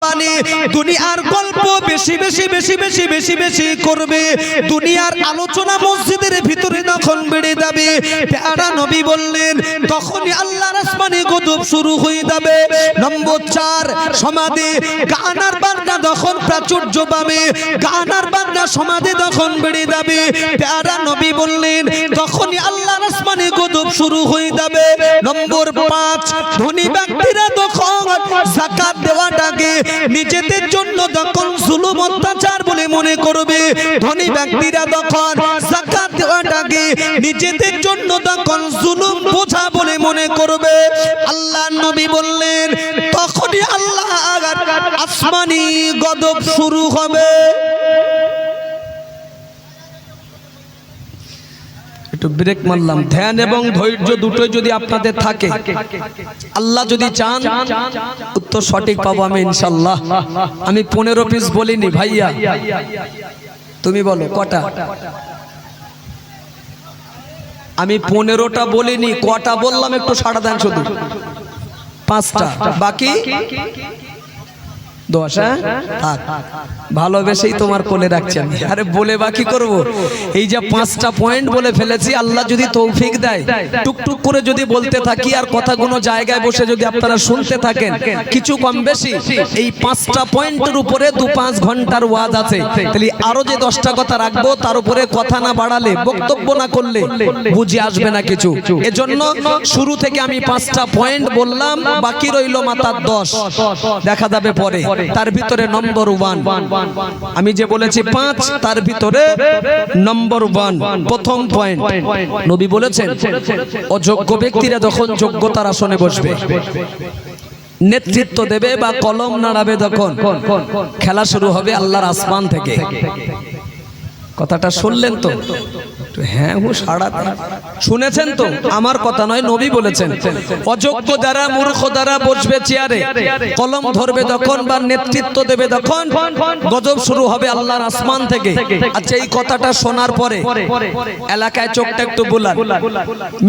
জবানে দুনিয়ার গল্প বেশি বেশি বেশি বেশি বেশি বেশি করবে, দুনিয়ার আলোচনা মসজিদের ভিতরে তখন বেড়ে যাবে। প্যারা নবী বললেন তখনই আল্লাহর আসমানে গজব শুরু হয়ে যাবে। নম্বর 4, সমাজে গানার বাজনা যখন প্রাচুর্য পাবে, গানার বাজনা সমাজে তখন বেড়ে যাবে। প্যারা নবী বললেন তখনই আল্লাহর আসমানে গজব শুরু হয়ে যাবে। নম্বর 5, ধনী ব্যক্তিরা তখন যাকাত দেওয়াটাকে নিজেদের জন্য তখন জুলুম অত্যাচার বলে মনে করবে, ধনী ব্যক্তিরা তখন যাকাত দেওয়াটাকে নিজেদের জন্য তখন জুলুম বোঝা বলে মনে করবে। আল্লাহ নবী বললেন তখনই আল্লাহ আসমানি গজব শুরু হবে। একটু ব্রেক মারলাম। ধ্যান এবং ধৈর্য দুটোই যদি আপনাদের থাকে, আল্লাহ যদি চান উত্তর সঠিক পাবো আমি ইনশাআল্লাহ। আমি 15 পিস বলিনি ভাইয়া, তুমি বলো কটা? আমি 15টা বলিনি, কটা বললাম একটু সাড়া দেন। শুধু 5টা, বাকি 10। থাক, ভালোবেসেই তোমার কোলে রাখছেন। আরে বলে বাকি করব? এই যে 5টা পয়েন্ট বলে ফেলেছি, আল্লাহ যদি তৌফিক দেয় টুকটুক করে যদি বলতে থাকি আর কথাগুলো জায়গায় বসে যদি আপনারা শুনতে থাকেন কিছু কম বেশি, এই 5টা পয়েন্টের উপরে 2-5 ঘন্টার ওয়াজ আছে। তাহলে আরো যে 10টা কথা রাখবো তার উপরে কথা না বাড়ালে, বক্তব্য না করলে বুঝে আসবে না কিছু। এজন্য শুরু থেকে আমি 5টা পয়েন্ট বললাম, বাকি রইল মাত্র 10, দেখা যাবে পরে। তার ভিতরে নম্বর 1 আমি যে বলেছি 5, তার ভিতরে নম্বর 1 প্রথম পয়েন্ট নবী বলেছেন অযোগ্য ব্যক্তিরা যখন যোগ্যতার আসনে বসবে, নেতৃত্ব দেবে বা কলম নাড়াবে, তখন খেলা শুরু হবে আল্লাহর আসমান থেকে। কথাটা শুনলেন তো? হ্যাঁ সাড়া শুনেছেন তো? আমার কথা নয়, নবী বলেছেন অযোগ্য যারা, মূর্খ যারা বসবে চেয়ারে, কলম ধরবে তখন বা নেতৃত্ব দেবে তখন গজব শুরু হবে আল্লাহর আসমান থেকে। আচ্ছা, এই কথাটা শোনার পরে এলাকায় চোখটা একটু বুলান,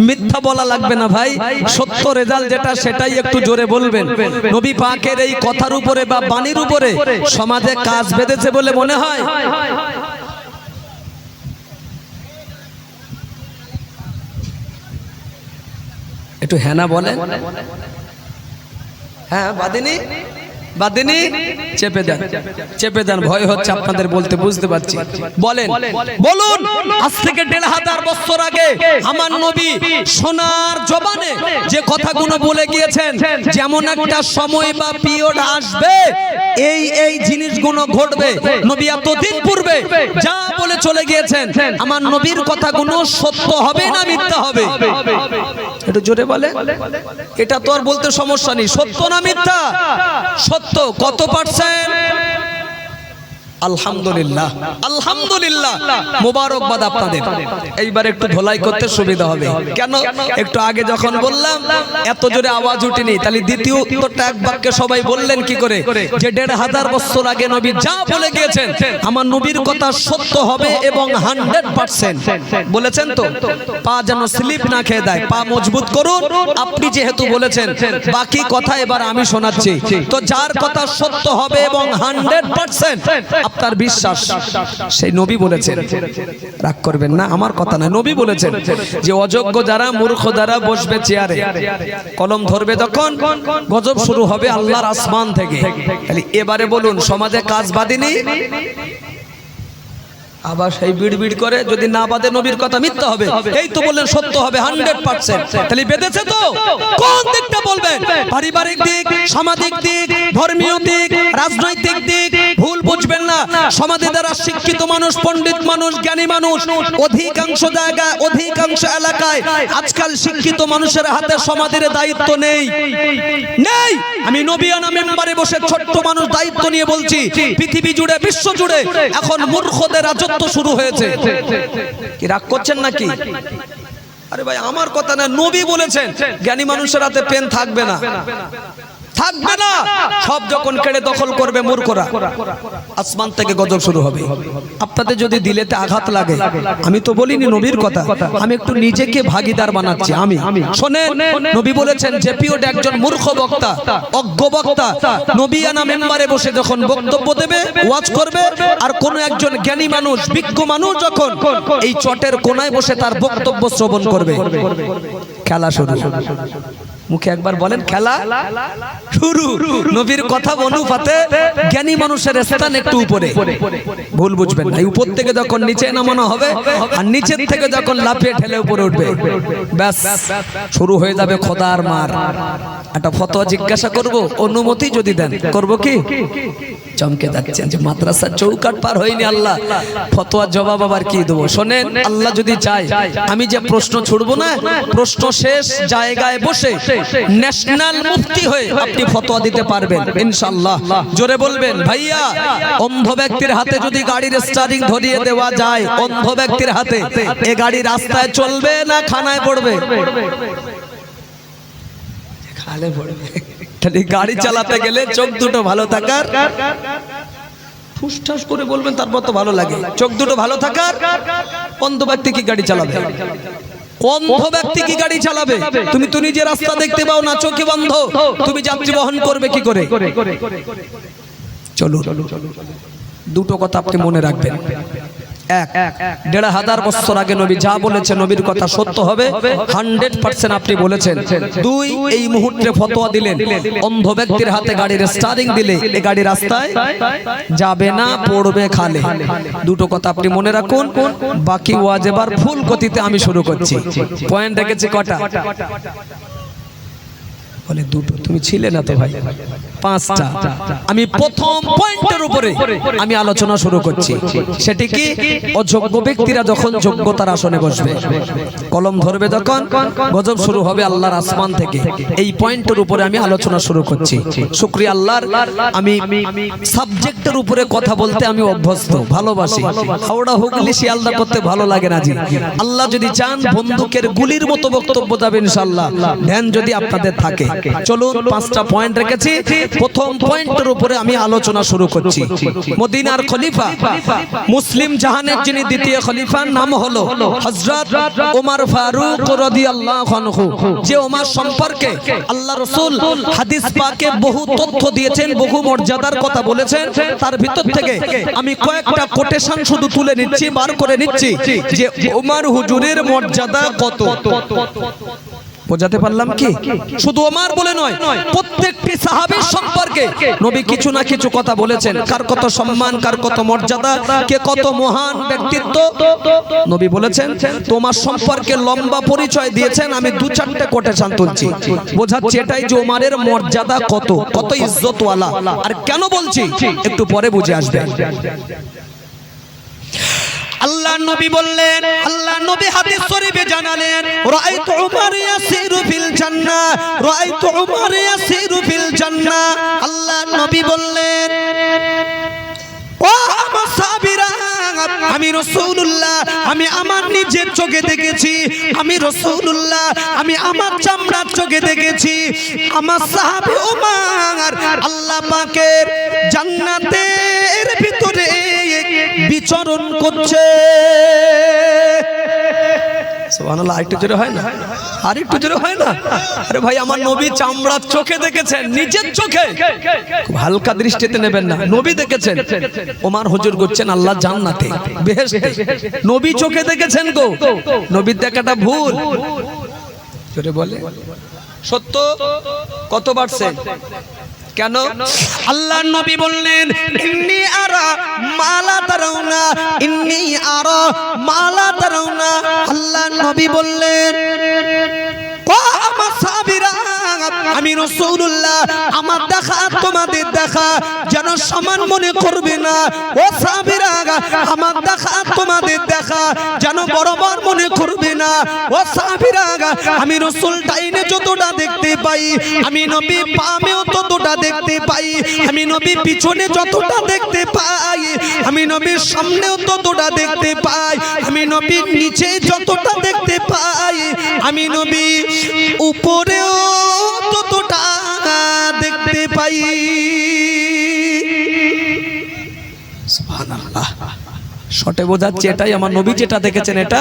মিথ্যা বলা লাগবে না ভাই, সত্য রেজাল্ট যেটা সেটাই একটু জোরে বলবেন। নবী পাকের এই কথার উপরে বা বাণীর উপরে সমাজে কাজ বেঁধেছে বলে মনে হয়? একটু হ্যাঁ না বলেন। হ্যাঁ বাদিনী, বাদিনী চেপে দেন, চেপে দেন, ভয় হচ্ছে আপনাদের বলতে, বুঝতে পারছি। বলেন, বলুন। আজ থেকে 1500 বছর আগে আমার নবী সোনার জবানে যে কথাগুলো বলে গিয়েছেন, যেমন একটা সময় বা পিরিয়ড আসবে এই এই জিনিসগুলো ঘটবে, নবী এতদিন পূর্বে যা বলে চলে গিয়েছেন, আমার নবীর কথাগুলো সত্য হবে না মিথ্যা হবে? একটু জোরে বলে। এটা তো আর বলতে সমস্যা নেই, সত্য না মিথ্যা? সত্য। কত পার্সেন্ট? আলহামদুলিল্লাহ, আলহামদুলিল্লাহ, মোবারকবাদ আপনাদের। এইবার একটু ধোলাই করতে সুবিধা হবে। কেন? একটু আগে যখন বললাম এত জোরে আওয়াজ উঠেনি, তাহলে দ্বিতীয় উত্তরটা এক বাক্যে সবাই বললেন কি করে? যে 1500 বছর আগে নবী যা বলে গিয়েছেন, আমার নবীর কথা সত্য হবে এবং 100% বলেছেন। তো পা যেন স্লিপ না খেয়ে দেয়, পা মজবুত করুন। আপনি যেহেতু বলেছেন, বাকি কথা এবার আমি শোনাচ্ছি। তো যার কথা সত্য হবে এবং 100% আপনার বিশ্বাস, সেই নবী বলেছেন, রাগ করবেন না, আমার কথা না, নবী বলেছেন যে অযোগ্য যারা, মূর্খ যারা বসবে চেয়ারে, কলম ধরবে তখন গজব শুরু হবে আল্লাহর আসমান থেকে। তাহলে এবারে বলুন, সমাজে কাজ বাঁধেনি? আবার সেই বিড়বিড় করে যদি না বাদে নবীর কথা মিথ্যা হবে। এই তো বললেন সত্য হবে 100%, তাহলে বেঁধেছে তো? কোন দিকটা বলবেন? পারিবারিক দিক, সামাজিক দিক, ধর্মীয় দিক, রাজনৈতিক দিক, ভুল বুঝবেন না। সমাজে যারা শিক্ষিত মানুষ, পণ্ডিত মানুষ, জ্ঞানী মানুষ, অধিকাংশ জায়গায়, অধিকাংশ এলাকায় আজকাল শিক্ষিত মানুষের হাতে সমাজের দায়িত্ব নেই, নেই। আমি নবিয়ানা মেম্বারে বসে ছোট্ট মানুষ দায়িত্ব নিয়ে বলছি, পৃথিবী জুড়ে, বিশ্ব জুড়ে এখন মূর্খদের রাজত্ব শুরু হয়েছে। কি রাগ করছেন নাকি? আরে ভাই আমার কথা না, নবী বলেছেন জ্ঞানী মানুষের হাতে পেন থাকবে না। থাকবে না। সব যখন কেড়ে দখল করবে মূর্খরা, আসমান থেকে গজব শুরু হবে। আপনাদের যদি দিলেতে আঘাত লাগে, আমি তো বলিনি নবীর কথা, আমি একটু নিজেকে ভাগীদার বানাচ্ছি। আমি শোনেন, নবী বলেছেন জেপিওড একজন মূর্খ বক্তা, অজ্ঞ বক্তা, নবিয়ানা মেম্বারে বসে যখন বক্তব্য দেবে, ওয়াজ করবে, আর কোন একজন জ্ঞানী মানুষ, বিজ্ঞ মানুষ যখন এই চটের কোনায় বসে তার বক্তব্য শ্রবণ করবে, খেলা শুরু। মুখে একবার বলেন খেলা শুরু। নবীর কথা অনুপাতে জ্ঞানী মানুষের স্থান একটু উপরে, ভুল বুঝবেন না। উপর থেকে যখন নিচে নামানো হবে আর নিচের থেকে যখন লাফিয়ে ঠেলে উপরে উঠবে, ব্যাস শুরু হয়ে যাবে খোদার মার। একটা ফতোয়া জিজ্ঞাসা করব, অনুমতি যদি দেন করব কি? চমকে যাচ্ছেন যে মাদ্রাসার চৌকাট পার হয়নি, আল্লাহ ফতোয়ার জবাব আবার কি দেবো? শোনেন, আল্লাহ যদি চায় আমি যে প্রশ্ন ছুড়বো না, প্রশ্ন শেষ জায়গায় বসে ন্যাশনাল মুফতি হয়ে আপনি ফতোয়া দিতে পারবেন ইনশাআল্লাহ। জোরে বলবেন ভাইয়া। অন্ধ ব্যক্তির হাতে যদি গাড়ির স্টারিং ধরিয়ে দেওয়া যায়, অন্ধ ব্যক্তির হাতে, এ গাড়ি রাস্তায় চলবে না খানায় পড়বে? খালে পড়বে। গাড়ি চালাতে গেলে চোখ দুটো ভালো থাকার, ঠুসঠাস করে বলবেন তারপর তো ভালো লাগে। চোখ দুটো ভালো থাকার। অন্ধ ব্যক্তি কি গাড়ি চালাবে? অন্ধ ব্যক্তি কি গাড়ি চালাবে? তুমি তো নিজে রাস্তা দেখতে পাও না, চোখে বন্ধ, তুমি যাত্রী বহন করবে কি করে? চলো, দুটো কথা আপনি মনে রাখবেন। এক, ১,৫০০ বছর আগে নবী যা বলেছে নবীর কথা সত্য হবে, 100% আপনি বলেছেন। দুই, এই মুহূর্তে ফতোয়া দিলেন অন্ধ ব্যক্তির হাতে গাড়ির স্টারিং দিলে এ গাড়ি রাস্তায় যাবে না, পড়বে খালে। দুটো কথা আপনি মনে রাখুন। বাকি ওয়াজ এবার ফুল গতিতে আমি শুরু করছি। পয়েন্ট রেখেছি কটা? বলে দুটো। তুমি ছিলে না তো ভাই, 5টা। আমি প্রথম পয়েন্টের উপরে আমি আলোচনা শুরু করছি। সেটি কি? অযোগ্য ব্যক্তিরা যখন যোগ্যতার আসনে বসবে, কলম ধরবে যখন, গজব শুরু হবে আল্লাহর আসমান থেকে। এই পয়েন্টের উপরে আমি আলোচনা শুরু করছি। শুকরিয়া আল্লাহর, আমি সাবজেক্টের উপরে কথা বলতে আমি অভ্যস্ত, ভালোবাসি। হাওড়া হুগলি শিয়ালদা করতে ভালো লাগে না জি। আল্লাহ যদি চান বন্দুকের গুলির মতো বক্তব্য যাবে ইনশাআল্লাহ, ধ্যান যদি আপনাদের থাকে। চলুন, 5টা পয়েন্ট রেখেছি। প্রথম পয়েন্টের উপরে আমি আলোচনা শুরু করছি। মদিনার খলিফা, মুসলিম জাহানের যিনি দ্বিতীয় খলিফার নাম হলো হযরত ওমর ফারুক রাদিয়াল্লাহু আনহু। যে ওমর সম্পর্কে আল্লাহ রাসূল হাদিস পাকে বহু তথ্য দিয়েছেন, বহু মর্যাদার কথা বলেছেন। তার ভিতর থেকে আমি কয়েকটা কোটেশন শুধু তুলে নিচ্ছি, বার করে নিচ্ছি যে ওমর হুজুরের মর্যাদা কত। বোঝাতে পারলাম কি? শুধু ওমর বলে নয়, প্রত্যেকটি সাহাবীর সম্পর্কে নবী কিছু না কিছু কথা বলেছেন। কার কত সম্মান, কার কত মর্যাদা, কে কত মহান ব্যক্তিত্ব নবী বলেছেন। তোমার সম্পর্কে লম্বা পরিচয় দিয়েছেন। আমি 2-4টে কোটেশন তুলছি, বোঝাচ্ছি এটাই যে ওমরের মর্যাদা কত, কত ইজ্জতওয়ালা। আর কেন বলছি একটু পরে বুঝে আসবে। আল্লাহ নবী বললেন, আল্লাহ নবী হাদিস শরীফে জানালেন, রাআইতু উমর ইয়াসিরু ফিল জান্নাহ, রাআইতু উমর ইয়াসিরু ফিল জান্নাহ। আল্লাহ নবী বললেন, ও আমার সাহাবীরা, আমি রাসূলুল্লাহ, আমি আমার নিজের চোখে দেখেছি। আমি রাসূলুল্লাহ, আমি আমার চামড়ার চোখে দেখেছি। আমার সাহাবী ওমর আল্লাহ পাকের জান্নাতের ভিতরে বিচরণ করছে। সুবহানাল্লাহ। আরেকটু জোরে হয় না? আরেকটু জোরে হয় না? আরে ভাই, আমার নবী চামড়ার চোখে দেখেছেন, নিজের চোখে। খুব হালকা দৃষ্টিতে নেবেন না, নবী দেখেছেন। ওমর হুজুর করছেন আল্লাহ জান্নাতে, বেহেশতে। নবী চোখে দেখেছেন গো, নবীর দেখাটা ভুল। জোরে বলে সত্য কত বাড়ছে? কেন? আল্লাহ নবী বললেন, ইন্নী আরা মালা তারাউনা, ইন্নী আরা মালা তারাউনা। আল্লাহ নবী বললেন, ও আমার সাহাবীরা, আমি রাসূলুল্লাহ, আমার দেখা তোমাদের দেখা যেন সমান মনে করবে না। ও সাহাবীরা, আমার দেখা তোমাদের দেখা যেন বরাবর মনে করবে না। ও সাহাবীরা, আমি রাসূল ডাইনে যতটা দেখতে পাই, আমি নবী বামেও ততটা দেখতে পাই। আমি নবী পিছনে যতটা দেখতে পাই, আমি নবীর সামনেও ততটা দেখতে পাই। আমি নবীর নিচে যতটা দেখতে পাই, আমি নবী উপরেও ততটা দেখতে পাই। সুবহানাল্লাহ। শর্টে বোঝাচ্ছে এটাই আমার নবী যেটা দেখেছেন এটা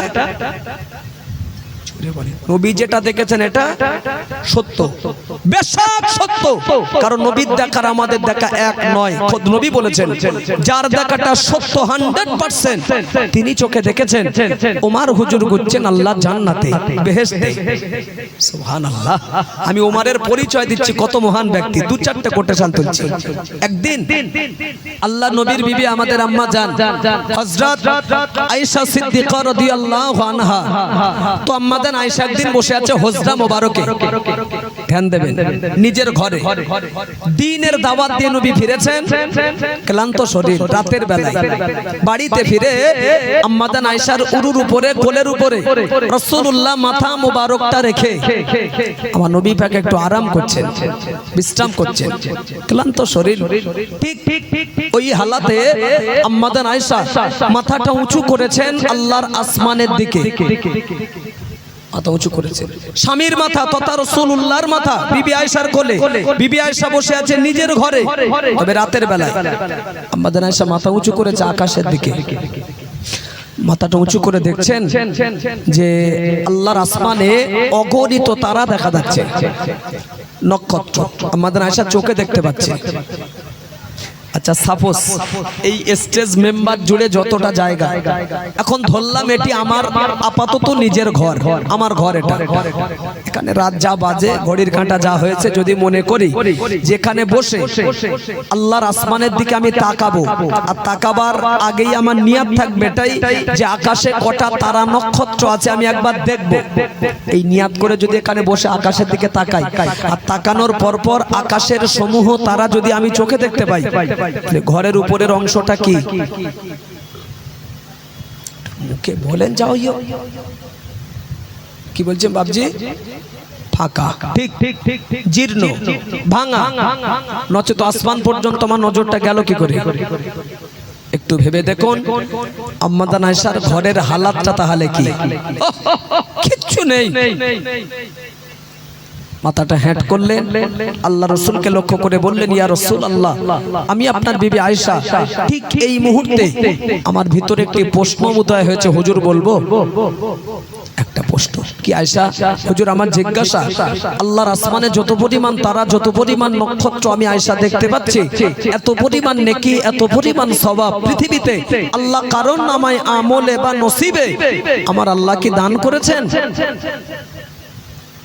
নবী যেটা দেখেছেন এটা সত্য, বেশক সত্য। কারণ নবীর দেখা আমাদের দেখা এক নয়। খোদ নবী বলেছেন যার দেখাটা সত্য 100% তিনি চোখে দেখেছেন। ওমর হুজুর গুচ্ছেন আল্লাহ জান্নাতে বেহেশতে। সুবহানাল্লাহ। আমি ওমরের পরিচয় দিচ্ছি, কত মহান ব্যক্তি। দু চারটে কোটেশন তুলছি। একদিন আল্লাহ নবীর বিবি আমাদের আম্মা জান হযরত আয়েশা সিদ্দিকা রাদিয়াল্লাহু আনহা, তো আম্মা জান আয়েশা একদিন বসে আছে হুজরা মোবারকে, ধ্যান দেবেন, নিজের ঘরে দ্বীনের দাওয়াত দিয়ে নবী ফিরেছেন, ক্লান্ত শরীর, রাতের বেলায় বাড়িতে ফিরে আম্মা জান আয়েশার উরুর উপরে, কোলের উপরে রাসূলুল্লাহ মাথা মোবারকটা রেখে আমার নবী পাক একটু আরাম করছেন, বিশ্রাম করছেন, ক্লান্ত শরীর। ঠিক ওই হালাতে আম্মা জান আয়েশা মাথাটা উঁচু করেছেন আল্লাহর আসমানের দিকে, মাথা উঁচু করেছেন। স্বামীর মাথা তথা রাসূলুল্লাহর মাথা বিবি আয়েশার কোলে। বিবি আয়েশা বসে আছে নিজের ঘরে, তবে রাতের বেলায় আম্মা জান আয়েশা মাথা উঁচু করেছে আকাশের দিকে। মাথাটা উঁচু করে দেখছেন যে আল্লাহর আসমানে অগণিত তারা দেখা যাচ্ছে, নক্ষত্র আম্মা জান আয়েশা চোখে দেখতে পাচ্ছে। আচ্ছা, সাপোজ এই স্টেজ মেম্বার জুড়ে যতটা জায়গা, এখন ধরলাম এটি আমার আপাতত নিজের ঘর, আমার ঘর এটা। এখানে রাত যা বাজে, ঘড়ির কাঁটা যা হয়েছে, যদি মনে করি যেখানে বসে আল্লাহর আসমানের দিকে আমি তাকাবো, আর তাকাবার আগেই আমার নিয়ত থাকবে এটাই যে আকাশে কটা তারা নক্ষত্র আছে আমি একবার দেখব। এই নিয়ত করে যদি এখানে বসে আকাশের দিকে তাকাই, আর তাকানোর পরপর আকাশের সমূহ তারা যদি আমি চোখে দেখতে পাই, ঘরের উপরের অংশটা কি? মুখে বলেন যাও, কি বলছেন বাবজি? ফাঁকা, ঠিক জীর্ণ, ভাঙা, নচেত আসমান পর্যন্ত আমার নজরটা গেল কি করে? একটু ভেবে দেখুন আম্মা জান আয়েশার ঘরের হালাতটা তাহলে কি? কিচ্ছু নেই। মাথাটা হ্যাট করলেন, আল্লাহ রাসূলকে লক্ষ্য করে বললেন, ইয়া রাসূলুল্লাহ, আমি আপনার বিবি আয়েশা, ঠিক এই মুহূর্তে আমার ভিতরে একটি প্রশ্ন উদয় হয়েছে, হুজুর বলবো? একটা প্রশ্ন। কি আয়েশা? হুজুর আমার জিজ্ঞাসা, আল্লাহর আসমানে যত পরিমাণ তারা, যত পরিমাণ নক্ষত্র আমি আয়েশা দেখতে পাচ্ছি, এত পরিমাণ নেকি, এত পরিমাণ সওয়াব পৃথিবীতে আল্লাহ কারণ নামায় আমলে বা নসিবে আমার আল্লাহ কি দান করেছেন?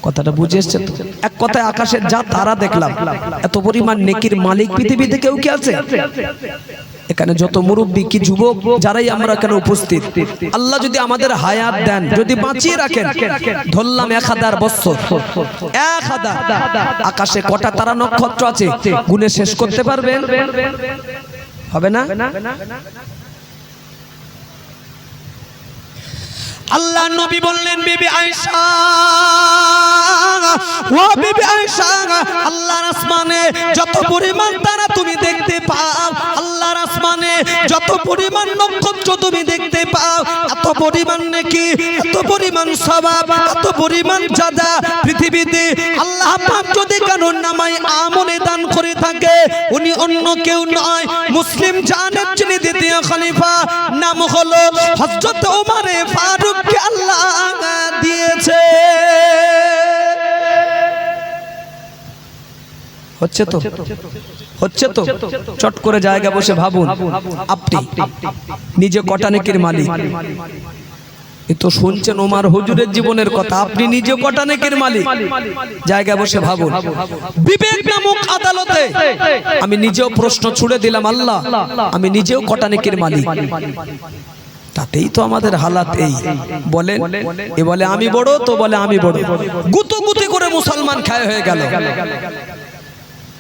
কথাটা বুঝে এসছে তো? এক কথায় আকাশের যা তারা দেখলাম, এত পরিমাণ নেকির মালিক পৃথিবীতে কেউ কি আছে? এখানে যত মুরব্বী কি যুবক যারাই আমরা কেন উপস্থিত, আল্লাহ যদি আমাদের হায়াত দেন, যদি বাঁচিয়ে রাখেন, ধরলাম 1000 বছর, 1000, আকাশে কটা তারা নক্ষত্র আছে গুণে শেষ করতে পারবেন? হবে না? আল্লাহ নবী বললেন, বিবি আয়েশা, ও বিবি আয়েশা, আল্লাহর আসমানে যত পরিমাণ তারা তুমি দেখতে পাও, আল্লাহর আসমানে যত পরিমাণ নক্ষত্র তুমি দেখতে পাও, এত পরিমাণ নেকি, এত পরিমাণ সওয়াব, এত পরিমাণ জাযা পৃথিবীতে আল্লাহ পাক যদি কারোর নামায় আমলে দান করে থাকে, উনি অন্য কেউ নয়, মুসলিম জানের যিনি দ্বিতীয় খলিফা, নাম হলো হযরত ওমর ফারুক কে আল্লাহ দিয়েছে। হচ্ছে তো? হচ্ছে তো? চট করে জায়গা বসে ভাবুন, আপনি নিজে কটা নেকির মালিক? এ তো শুনছেন ওমর হুজুরের জীবনের কথা, আপনি নিজে কটা নেকির মালিক? জায়গা বসে ভাবুন। বিবেক নামক আদালতে আমি নিজেও প্রশ্ন ছুড়ে দিলাম, আল্লাহ আমি নিজেও কটা নেকির মালিক? তাতেই তো আমাদের হালাত এই। বলেন, এ বলে আমি বড়, তো বলে আমি বড়, গুতো গুতি করে মুসলমান খায় হয়ে গেল।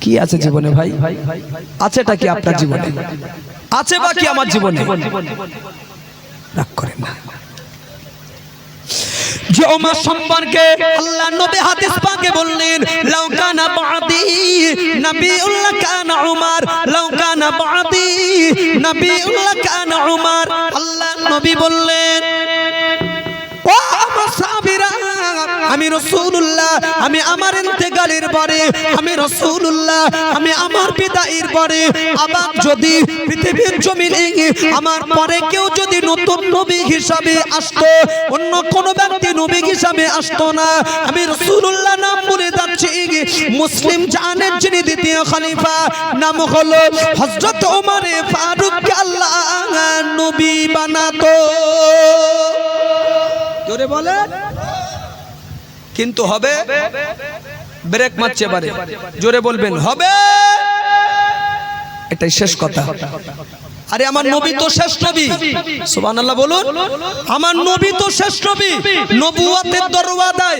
কি আছে জীবনে ভাই? আছেটা কি আপনার জীবনে? আছে বা কি আমার জীবনে? রাগ করেন না। যে ওমর সম্পর্কে আল্লাহ নবী হাদিস পাকে বললেন, লাউ কানা বাদি নবিউল্লাহ কানা উমর, লাউ কানা বাদি নবিউল্লাহ কানা উমর। আল্লাহ নবী বললেন, ও আমার সাহাবীরা, আমি রাসূলুল্লাহ আমি আমার ইন্তেকালের পরে, আমি রাসূলুল্লাহ আমি আমার বিদায়ের পরে আবার যদি পৃথিবীর জমিনে আমার পরে কেউ যদি নতুন নবী হিসাবে আসতো, অন্য কোন ব্যক্তি নবী হিসাবে আসতো না, আমি রাসূলুল্লাহ নাম বলে যাচ্ছি। মুসলিম জাহানের যিনি দ্বিতীয় খলিফা নাম হলো হযরত ওমর ফারুক কে আল্লাহ নবী বানাতো। জোরে বলে কিন্তু হবে, ব্রেক মারছে পারে, জোরে বলবেন হবে, এটাই শেষ কথা। আরে আমার নবী তো শেষ নবী, সুবহানাল্লাহ বলুন। আমার নবী তো শেষ নবী, নবুয়তের দরওয়াজায়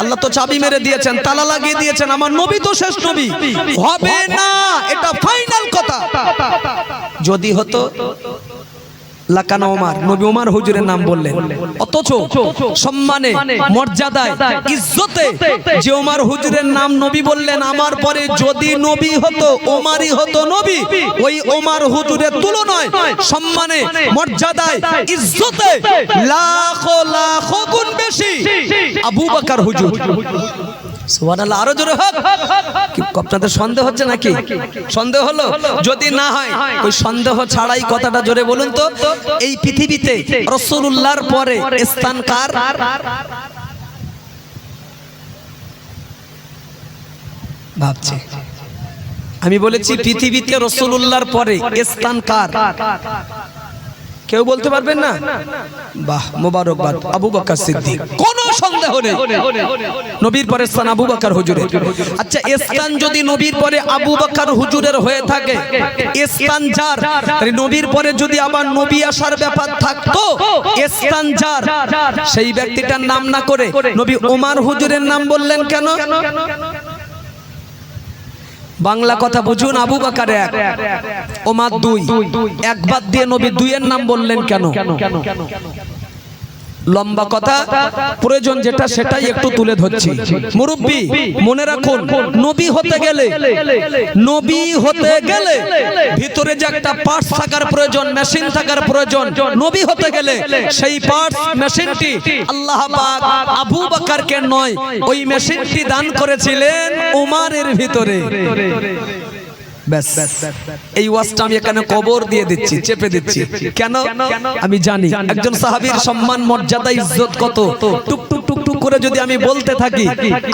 আল্লাহ তো চাবি মেরে দিয়েছেন, তালা লাগিয়ে দিয়েছেন। আমার নবী তো শেষ নবী, হবে না, এটা ফাইনাল কথা। যদি হতো লাকানা ওমর, নবী ওমর হুজুরের নাম বললেন, অথচ সম্মানে মর্যাদায় ইজ্জতে যে ওমর হুজুরের নাম নবী বললেন, আমার পরে যদি নবী হতো ওমরই হতো নবী, ওই ওমর হুজুরের তুলনায় সম্মানে মর্যাদায় ইজ্জতে লাখো লাখো গুণ বেশি আবু বকর হুজুর। সুবহানাল্লাহ, আরো জোরে হোক। আপনাদের সন্দেহ হচ্ছে নাকি? সন্দেহ হলো? যদি না হয় ওই সন্দেহ ছাড়াই কথাটা জোরে বলুন তো, এই পৃথিবীতে রাসূলুল্লাহর পরে স্থান কার? ভাবছে আমি বলেছি পৃথিবীতে রাসূলুল্লাহর পরে স্থান কার? কেউ বলতে পারবেন না? বাহ, মোবারকবাদ আবু বকর সিদ্দিক, কোনো সন্দেহ নেই নবীর পরে স্থান আবু বকর হুজুরের। আচ্ছা, স্থান যদি নবীর পরে আবু বকর হুজুরের হয়ে থাকে, স্থান যার, তাহলে নবীর পরে যদি আবার নবী আসার ব্যাপার থাকতো, স্থান যার, সেই ব্যক্তিটার নাম না করে নবী ওমর হুজুরের নাম বললেন কেন? বাংলা কথা বুঝুন। আবু বকর এক, ওমর দুই, একবার দিয়ে নবী দুইয়ের নাম বললেন কেন? লম্বা কথা, প্রয়োজন যেটা সেটাই একটু তুলে ধরছি। মুরব্বি মনে রাখুন, নবী হতে গেলে, নবী হতে গেলে ভিতরে যে একটা পার্টস থাকার প্রয়োজন, মেশিন থাকার প্রয়োজন, নবী হতে গেলে সেই পার্টস মেশিনটি আল্লাহ পাক আবু বকরকে নয়, ওই মেশিনটি দান করেছিলেন ওমরের ভিতরে। ব্যাস, এই ওয়াজটা আমি এখানে কবর দিয়ে দিচ্ছি, চেপে দিচ্ছি। কেন? আমি জানি একজন সাহাবীর সম্মান মর্যাদা ইজ্জত কত। টুক টুক টুক টুক করে যদি আমি বলতে থাকি,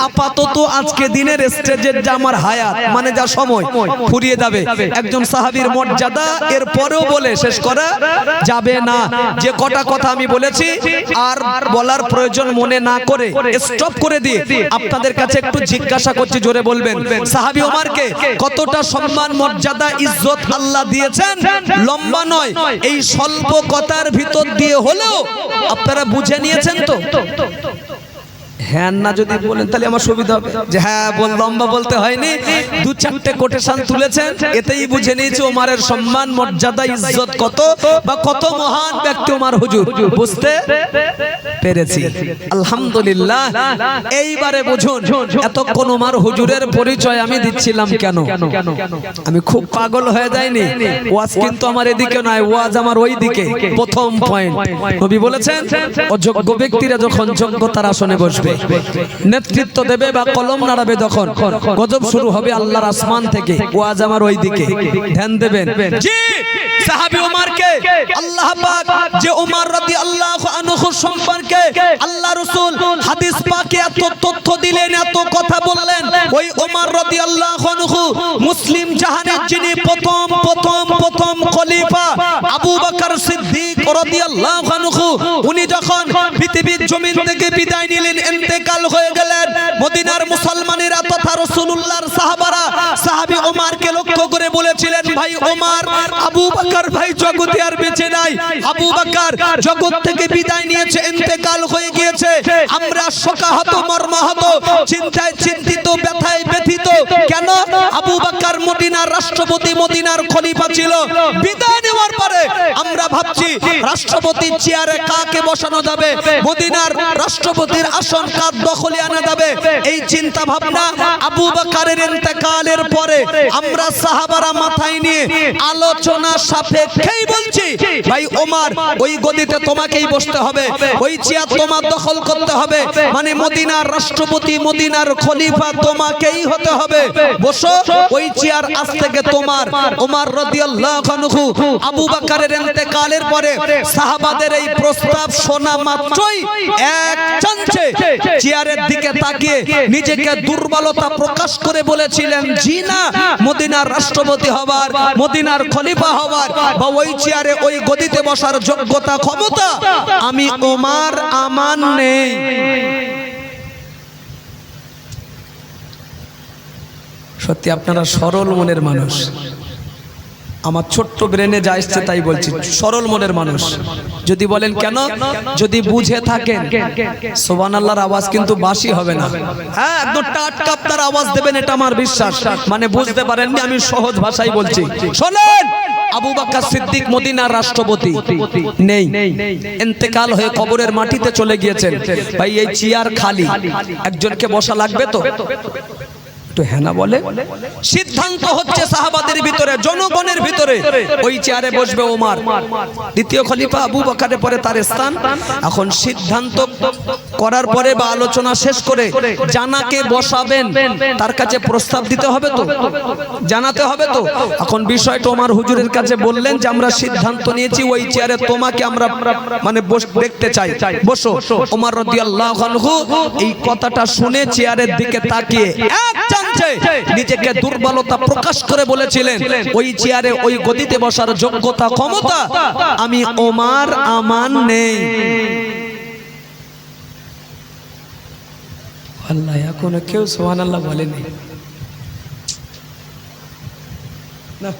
আপাতত আজকে দিনের স্টেজের যা আমার হায়াত, মানে যা সময় ফুরিয়ে যাবে। একজন সাহাবীর মর্যাদা এর পরেও বলে শেষ করা যাবে না। যে কটা কথা আমি বলেছি আর বলার প্রয়োজন মনে না করে স্টপ করে দিয়ে আপনাদের কাছে একটু জিজ্ঞাসা করছি, জোরে বলবেন, সাহাবী ওমরকে কতটা সম্মান মর্যাদা ইজ্জত আল্লাহ দিয়েছেন? লম্বা নয়, এই স্বল্প কথার ভিতর দিয়ে হলেও আপনারা বুঝে নিয়েছেন তো? হ্যাঁ না যদি বলেন তাহলে আমার সুবিধা হবে, যে হ্যাঁ লম্বা বলতে হয়নি, দু চারটে কোটেশন তুলেছেন, এতেই বুঝে নিয়েছি ওমরের সম্মান মর্যাদা ইজ্জত কত, বা কত মহান ব্যক্তি ওমর হুজুর, বুঝতে পেরেছি। আলহামদুলিল্লাহ। এইবারে বুঝুন, এতক্ষণ ওমর হুজুরের পরিচয় আমি দিচ্ছিলাম কেন? আমি খুব পাগল হয়ে যাইনি। ওয়াজ কিন্তু আমার এদিকে নয়, ওয়াজ আমার ওই দিকে। প্রথম পয়েন্ট, নবী বলেছেন অযোগ্য ব্যক্তিরা যখন যোগ্যতার আসনে বসবে, নেতৃত্ব দেবে বা কলম নাড়াবে, তখন গজব শুরু হবে আল্লাহর আসমান থেকে। ওয়াজ আমার ওই দিকে, ধ্যান দেবেন। জি, সাহাবী ওমরকে আল্লাহ পাক যে ওমর রাদিয়াল্লাহু আনহু সম্পর্কে আল্লাহ রাসূল হাদিস পাকে এত তথ্য দিলেন, এত কথা বললেন, ওই ওমর রাদিয়াল্লাহু আনহু মুসলিম জাহানের যিনি প্রথম খলিফা আবু বকর সিদ্দিক রাদিয়াল্লাহু আনহু, উনি যখন পৃথিবীর জমিন থেকে বিদায় নিলেন, ইন্তেকাল হয়ে গেলেন, মদিনার মুসলমানেরা তথা রাসূলুল্লাহর সাহাবারা সাহাবী ওমরকে লক্ষ্য করে বলেছিলেন, ভাই ওমর, আবু বকর ভাই জগতে আর বেঁচে নাই, আবু বকর জগৎ থেকে বিদায় নিয়েছে, ইন্তেকাল হয়ে গিয়েছে। আমরা শোকাহত, মর্মাহত, চিন্তায় চিন্তিত, ব্যথায় ব্যথিত। কেন? আবু বকর মদিনার রাষ্ট্রপতি, মদিনার খলিফা ছিল। বিদায় নেওয়ার পরে আমরা ভাবছি রাষ্ট্রপতির চেয়ারে কাকে বসানো যাবে, মদিনার রাষ্ট্রপতির আসন কার দখলে আনা যাবে। এই চিন্তা ভাবনা আবু বকরের ইন্তেকালের পরে আমরা সাহাবারা মাথায় নিয়ে আলোচনা সাপেক্ষেই বলছি, ভাই ওমর ওই গদিতে তোমাকেই বসতে হবে, ওই চেয়ার তোমার দখল করতে হবে, মানে মদিনার রাষ্ট্রপতি মদিনার খলিফা তোমাকেই হতে হবে। বসো, ওই চেয়ার আজ থেকে তোমার। ওমর রাদিয়াল্লাহু আনহু আবু বকরের ইন্তেকালের পরে সাহাবাদের এই প্রস্তাব শোনা মাত্রই এক চান্সে চেয়ারের দিকে তাকিয়ে নিজেকে দুর্বলতা প্রকাশ করে বলেছিলেন, জি না, মদিনার রাষ্ট্রপতি হবার, মদিনার খলিফা হবার বা ওই চেয়ারে ওই গদিতে বসার যোগ্যতা ক্ষমতা আমি ওমর আমার নেই। সত্যি আপনারা সরল মনের মানুষ, আমার ছোট্ট ব্রেনে যা আসছে তাই বলছি, সরল মনের মানুষ। যদি বলেন কেন, যদি বুঝে থাকেন সুবহানাল্লাহর আওয়াজ কিন্তু বাসি হবে না। হ্যাঁ, একদম টাটকা আপনার আওয়াজ দেবেন, এটা আমার বিশ্বাস। মানে বুঝতে পারেননি, আমি সহজ ভাষায় বলছি। শোনেন, আবু বকর সিদ্দিক মদিনার রাষ্ট্রপতি নেই, ইন্তেকাল হয়ে কবরের মাটিতে চলে গিয়েছেন। ভাই এই চেয়ার খালি, একজনকে বসা লাগবে তো? তো হ্যাঁ না বলে। সিদ্ধান্ত হচ্ছে সাহাবাদের ভিতরে, জনগণের ভিতরে, ওই চেয়ারে বসবে ওমর, দ্বিতীয় খলিফা আবু বকরের পরে তার স্থান। এখন সিদ্ধান্ত করার পরে বা আলোচনা শেষ করে জানাকে বসাবেন তার কাছে প্রস্তাব দিতে হবে তো, জানাতে হবে তো। এখন বিষয়টা ওমর হুজুরের কাছে বললেন যে আমরা সিদ্ধান্ত নিয়েছি ওই চেয়ারে তোমাকে আমরা মানে দেখতে চাই, বসো। ওমর রাদিয়াল্লাহু আনহু এই কথাটা শুনে চেয়ারের দিকে তাকিয়ে এক নিজেকে দুর্বলতা প্রকাশ করে বলেছিলেন, ওই চেয়ারে ওই গদিতে বসার যোগ্যতা ক্ষমতা আমি ওমর আমার নেই। আল্লাহ, এখনো কেউ সুবহানাল্লাহ বলেনি না।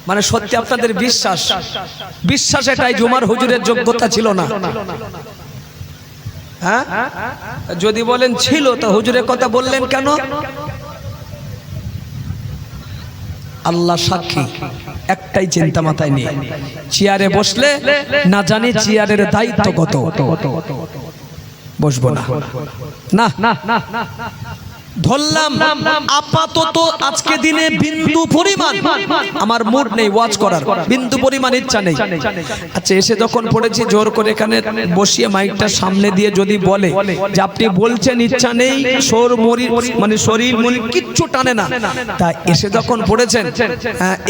মানে সত্যি আপনাদের বিশ্বাস, বিশ্বাস এটাই যে ওমর হুজুরের যোগ্যতা ছিল না। হ্যাঁ, যদি বলেন ছিল তো হুজুরের কথা বললেন কেন? আল্লাহ সাক্ষী, একটাই চিন্তা মাথায় নিয়ে চেয়ারে বসলে না জানি চেয়ারের দায়িত্ব কত, বসবো না। ধরলাম আপাতত আজকে দিনে বিন্দু পরিমাণ আমার মুড নেই ওয়াজ করার, বিন্দু পরিমাণ ইচ্ছা নেই। আচ্ছা, এসে যখন পড়েছি জোর করে এখানে বসিয়ে মাইকটা সামনে দিয়ে যদি বলে যে আপনি বলছেন ইচ্ছা নেই, শোর মরি মানে শরীর মন কিচ্ছু টানে না, তা এসে যখন পড়েছেন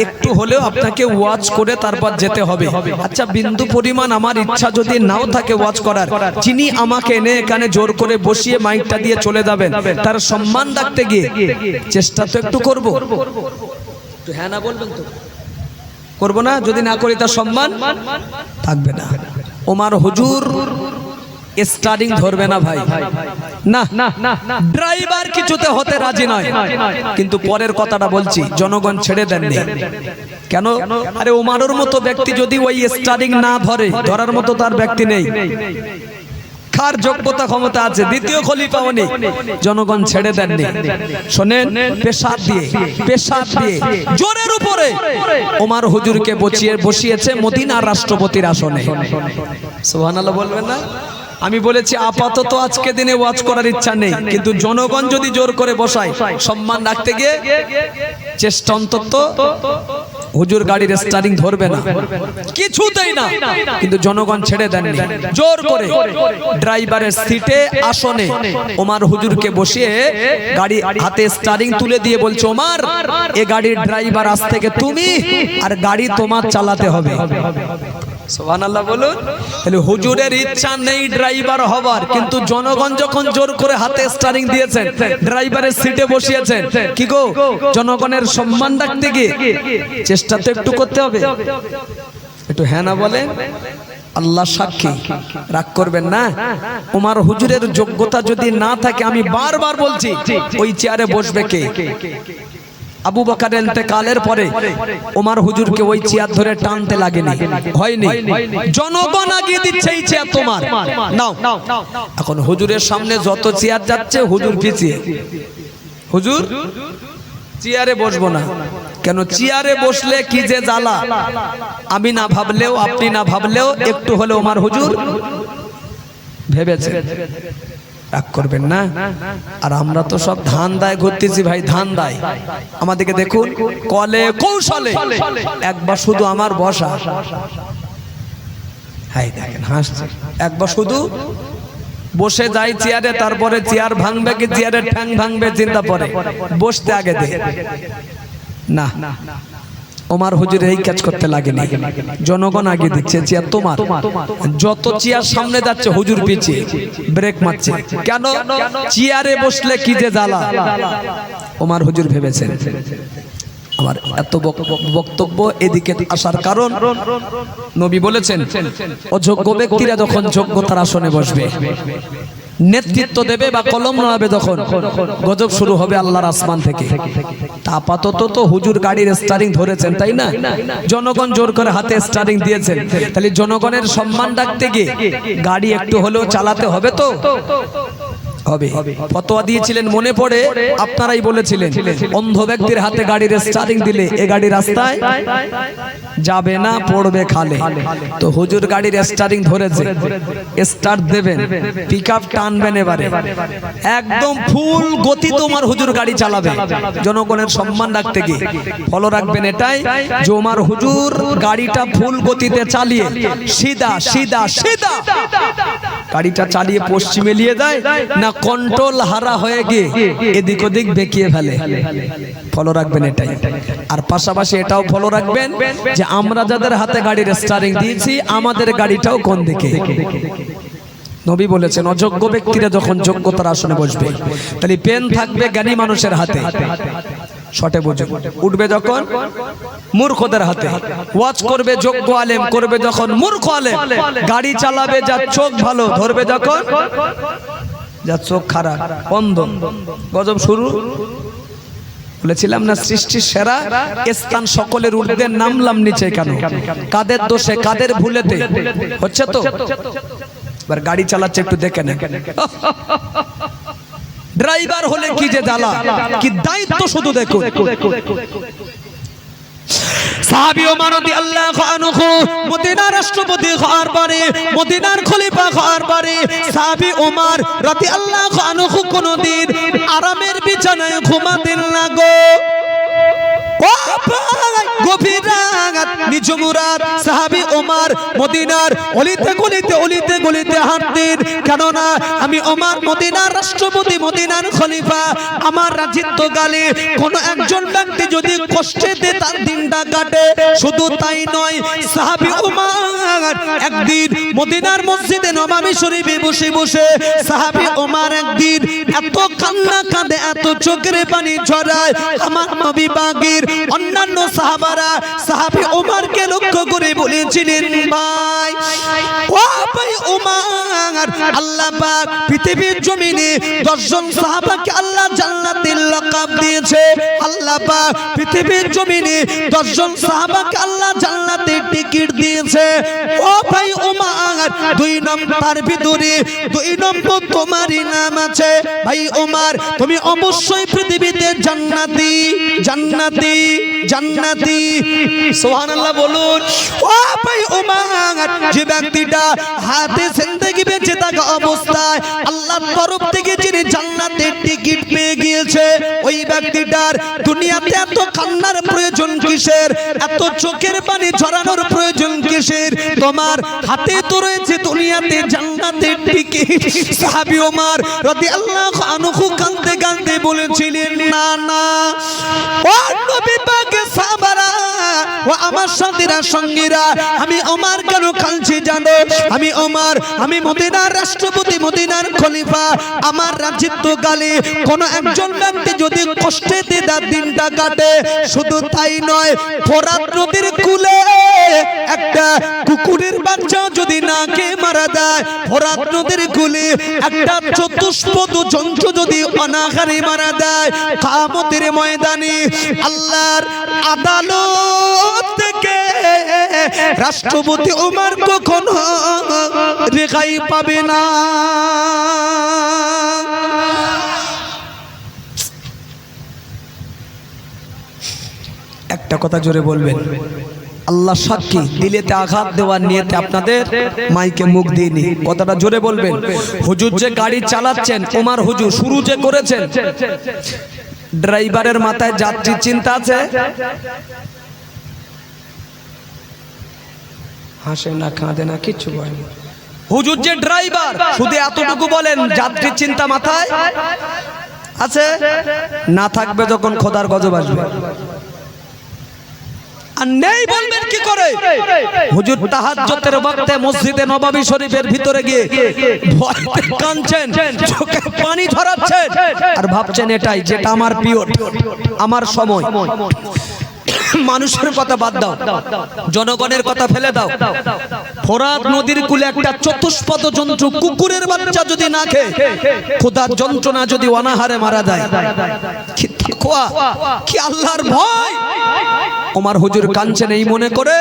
একটু হলেও আপনাকে ওয়াজ করে তারপর যেতে হবে। আচ্ছা, বিন্দু পরিমাণ আমার ইচ্ছা যদি নাও থাকে ওয়াজ করার, যিনি আমাকে এনে এখানে জোর করে বসিয়ে মাইকটা দিয়ে চলে যাবেন, তার সম্মান রাখতে গিয়ে চেষ্টা তো একটু করবো। হ্যাঁ না বলবেন তো? করবো না? যদি না করি তার সম্মান থাকবে না। ওমর হুজুর স্টারিং ধরবে না ভাই, না, ড্রাইভার কিছুতে হতে রাজি নয়। কিন্তু পরের কথাটা বলছি, জনগণ ছেড়ে দেননি কেন? আরে ওমরের মতো ব্যক্তি যদি ওই স্টারিং না ধরে, ধরার মতো তার ব্যক্তি নেই। কার যোগ্যতা ক্ষমতা আছে? দ্বিতীয় খলিফা উনি, জনগণ ছেড়ে দেননি। শোনেন, পেশাব দিয়ে জোরের উপরে ওমর হুজুরকে বসিয়েছে মদিনার রাষ্ট্রপতির আসনে। সুবহানাল্লাহ বলবেন না? আমি বলেছি আপাতত আজকে দিনে ওয়াজ করার ইচ্ছা নেই, কিন্তু জনগণ যদি জোর করে বসায় সম্মান রাখতে গিয়ে চেষ্টা, অন্তত হুজুর গাড়ির স্টারিং ধরবে না, কিছুতেই না, কিন্তু জনগণ ছেড়ে দেননি। জোর করে ড্রাইভারের সিটে আসনে ওমর হুজুরকে বসিয়ে গাড়ি হাতে স্টারিং তুলে দিয়ে বলছে, ওমর এ গাড়ির ড্রাইভার আজ থেকে তুমি, আর গাড়ি তোমার চালাতে হবে। সুবহানাল্লাহ বলুন। তাহলে হুজুরের ইচ্ছা নেই ড্রাইভার হবার, কিন্তু জনগণ যখন জোর করে হাতে স্টারিং দিয়েছেন, ড্রাইভারের সিটে বসিয়েছেন, কি গো, জনগণের সম্মান রাখতে গিয়ে চেষ্টা তো একটু করতে হবে। একটু হ্যাঁ না বলে। আল্লাহ সাক্ষী, রাগ করবেন না। ওমর হুজুরের যোগ্যতা যদি না থাকে, আমি বারবার বলছি, ওই চেয়ারে বসবে কে? আবু বকরের ইন্তেকালের পরে ওমর হুজুরকে ওই চেয়ার ধরে টানতে লাগেনি, হয়নি। জনগণ আগিয়ে দিচ্ছে এই চেয়ার তোমার, নাও। এখন হুজুরের সামনে যত চেয়ার যাচ্ছে হুজুর পিছিয়ে, হুজুর চেয়ারে বসবো না, কেন চেয়ারে বসলে কি যে জ্বালা, আমি না ভাবলেও আপনি না ভাবলেও একটু হলে ওমর হুজুর ভেবেছে। রাগ করবেন না। আর আমরা তো সব ধান দায় ঘুরতেছি ভাই, ধান দায়। আমাদেরকে দেখুন কলে কৌশলে একবার শুধু আমার বসা, হাই দেখেন হাসছে, একবার শুধু বসে যাই চেয়ারে, তারপরে চেয়ার ভাঙবে কি চেয়ারের ঠ্যাং ভাঙবে চিন্তা পরে, বসতে আগে দে না। ওমর হুজুর এই কাজ করতে লাগেনি, জনগণ আগে দিচ্ছে চেয়ার তোমার। যত চেয়ার সামনে যাচ্ছে হুজুর পিছিয়ে ব্রেক মারছে। কেন? চেয়ারে বসলে কি যে জ্বালা, ওমর হুজুর ভেবেছেন। আমার এত বক্তব্য এদিকে আসার কারণ, নবী বলেছেন অযোগ্য ব্যক্তিরা যখন যোগ্যতার আসনে বসবে, নেতৃত্ব দেবে বা কলম নাড়াবে, তখন গজব শুরু হবে আল্লাহর আসমান থেকে। আপাতত তো হুজুর গাড়ির স্টারিং ধরেছেন, তাই না? জনগণ জোর করে হাতে স্টারিং দিয়েছেন, তাহলে জনগণের সম্মান রাখতে গিয়ে গাড়ি একটু হলেও চালাতে হবে তো হবে। ফতোয়া দিয়েছিলেন মনে পড়ে, আপনারাই বলেছিলেন অন্ধ ব্যক্তির হাতে গাড়ির স্টারিং দিলে এ গাড়ি রাস্তায় যাবে না, পড়বে খালে। তো হুজুর গাড়ির স্টারিং ধরেছে, স্টার্ট দেবেন, পিকআপ টানবেন, এবারে একদম ফুল গতি তোমার হুজুর গাড়ি চালাবে জনগণের সম্মান রাখতে গিয়ে। ফলো রাখবেন এটাই যে ওমর হুজুর গাড়িটা ফুল গতিতে চালিয়ে সিধা সিধা সিধা গাড়িটা চালিয়ে পশ্চিমে নিয়ে যায় না, কন্ট্রোল হারা হয়ে গিয়ে এদিক ওদিক বেঁকিয়ে ফেলে। ফলো রাখবেন এটাই। আর পাশাপাশি এটাও ফলো রাখবেন যে আমরা যাদের হাতে গাড়ির স্টারিং দিয়েছি আমাদের গাড়িটাও কোন দিকে। নবী বলেছেন অযোগ্য ব্যক্তিরা যখন যোগ্যতার আসনে বসবে, তাহলে পেন থাকবে জ্ঞানী মানুষের হাতে, শটে বুঝে উঠবে যখন মূর্খদের হাতে। ওয়াজ করবে যোগ্য আলেম, করবে যখন মূর্খ আলেম। গাড়ি চালাবে যার চোখ ভালো, ধরবে যখন যার চোখ খারাপ, অন্ধ। গজব শুরু। বলেছিলাম না সৃষ্টির সেরা স্থান সকলের ঊর্ধ্বে, নামলাম নিচে কেন? কাদের দোষে কাদের ভুলেতে হচ্ছে তো। এবার গাড়ি চালাচ্ছে একটু দেখে নেন, ড্রাইভার হলে কি যে জ্বালা, কি দায়িত্ব শুধু দেখুন। সাহাবী ওমর রাদিয়াল্লাহু আনহু মদিনার রাষ্ট্রপতি হওয়ার পরে, মদিনার খলিফা হওয়ার পরে সাহাবী ওমর রাদিয়াল্লাহু আনহু কোনদিন আরামের বিছানায় ঘুমাতেন না গো। গভীর রাত, নিঝুম রাত, সাহাবী ওমর মদিনার অলিতে গলিতে অলিতে গলিতে হাঁটতেন। কেননা আমি ওমর মদিনার রাষ্ট্রপতি, মদিনার খলিফা, আমার রাজত্ব কালে কোন একজন ব্যক্তি যদি কষ্টে দেয় তার দিনটা কাটে। শুধু তাই নয়, সাহাবী ওমর একদিন মদিনার মসজিদে নববী শরীফে বসে বসে সাহাবী ওমর একদিন এত কান্না কাঁদে, এত চোখের পানি ঝরায়, আমার নবী পাকের অন্যান্য সাহাবারা সাহাবী ওমরকে লক্ষ্য করে বলেছিলেন, ভাই ও ভাই ওমর, আল্লাহ পাক পৃথিবীর জমিনে 10 জন সাহাবাকে আল্লাহ জান্নাতের লাকাব দিয়েছে। আল্লাহ পাক পৃথিবীর জমিনে 10 জন সাহাবাকে আল্লাহ জান্নাতের টিকিট দিয়েছে। ও ভাই ওমর, 2 নম্বর ভিতরে 2 নম্বর তোমারই নাম আছে। ভাই ওমর, তুমি অবশ্যই পৃথিবীতে জান্নাতি জান্নাতি জান্নাতি। সুবহানাল্লাহ বলুন। ও ভাই ওমর, যে ব্যক্তিটা হাতে জিন্দেগি বেঁচে থাকা অবস্থায় আল্লাহর তরফ থেকে যিনি জান্নাতের টিকিট পেয়ে গিয়েছে, ওই ব্যক্তিটার দুনিয়াতে এত কান্নার প্রয়োজন কিসের, এত চোখের পানি ঝরানোর প্রয়োজন কিসের? তোমার হাতে তো রয়েছে দুনিয়াতে জান্নাতের টিকিট। সাহাবী ওমর রাদিয়াল্লাহু আনহু কাঁদতে কাঁদতে বলেছিলেন, না না ও নবী পাকের সাহাবারা, ও আমার সাথীরা সঙ্গীরা, আমি ওমর কেন কাঁদছি জানো? আমি ওমর, আমি মদিনার রাষ্ট্রপতি, মদিনার খলিফা, আমার রাজত্ব কালে কোন একজন ব্যক্তি যদি কষ্টে তার দিনটা কাটে, শুধু তাই নয়, ফোরাত নদীর কূলে একটা কুকুরের বাচ্চা যদি নাকে মারা দেয়, ফোরাত নদীর কূলে একটা চতুষ্পদ জন্তু যদি অনাহারে মারা দেয়, কিয়ামতের ময়দানে আল্লাহর আদালত থেকে রাষ্ট্রপতি ওমর কখনো রেহাই পাবে না। একটা কথা জোরে বলবেন। আল্লাহ সাক্ষী, দিলেতে আঘাত দেওয়ার নিয়তে আপনাদের মাইকে মুখ দিইনি, কথাটা জোরে বলবেন। হুজুর যে গাড়ি চালাচ্ছেন, ওমর হুজুর শুরু যে করেছেন, ড্রাইভারের মাথায় যাত্রীর চিন্তা আছে? হাসে না, কাঁদে না, কিচ্ছু বলে না। হুজুর যে ড্রাইভার, শুধু এতটুকু বলেন, যাত্রীর চিন্তা মাথায় আছে? না থাকবে যখন খোদার গজব আসবে। আর নেই বলবেন কি করে? হুজুর তাহাজ্জুদের ওয়াক্তে মসজিদে নববী শরীফের ভিতরে গিয়ে ভয়তে কাঁদছেন, চোখে পানি ঝরাচ্ছেন, আর ভাবছেন এটাই যেটা আমার পিরিয়ড, আমার সময়। মানুষের কথা বাদ দাও, জনগণের কথা ফেলে দাও। ফোরাত নদীর কূলে একটা চতুষ্পদ জন্তু কুকুরের বাচ্চা যদি না খেয়ে খোদার যন্ত্রণা যদি অনাহারে মারা যায়, কি তাকওয়া, কি আল্লাহর ভয়! ওমর হুজুর কাঁদছেন এই মনে করে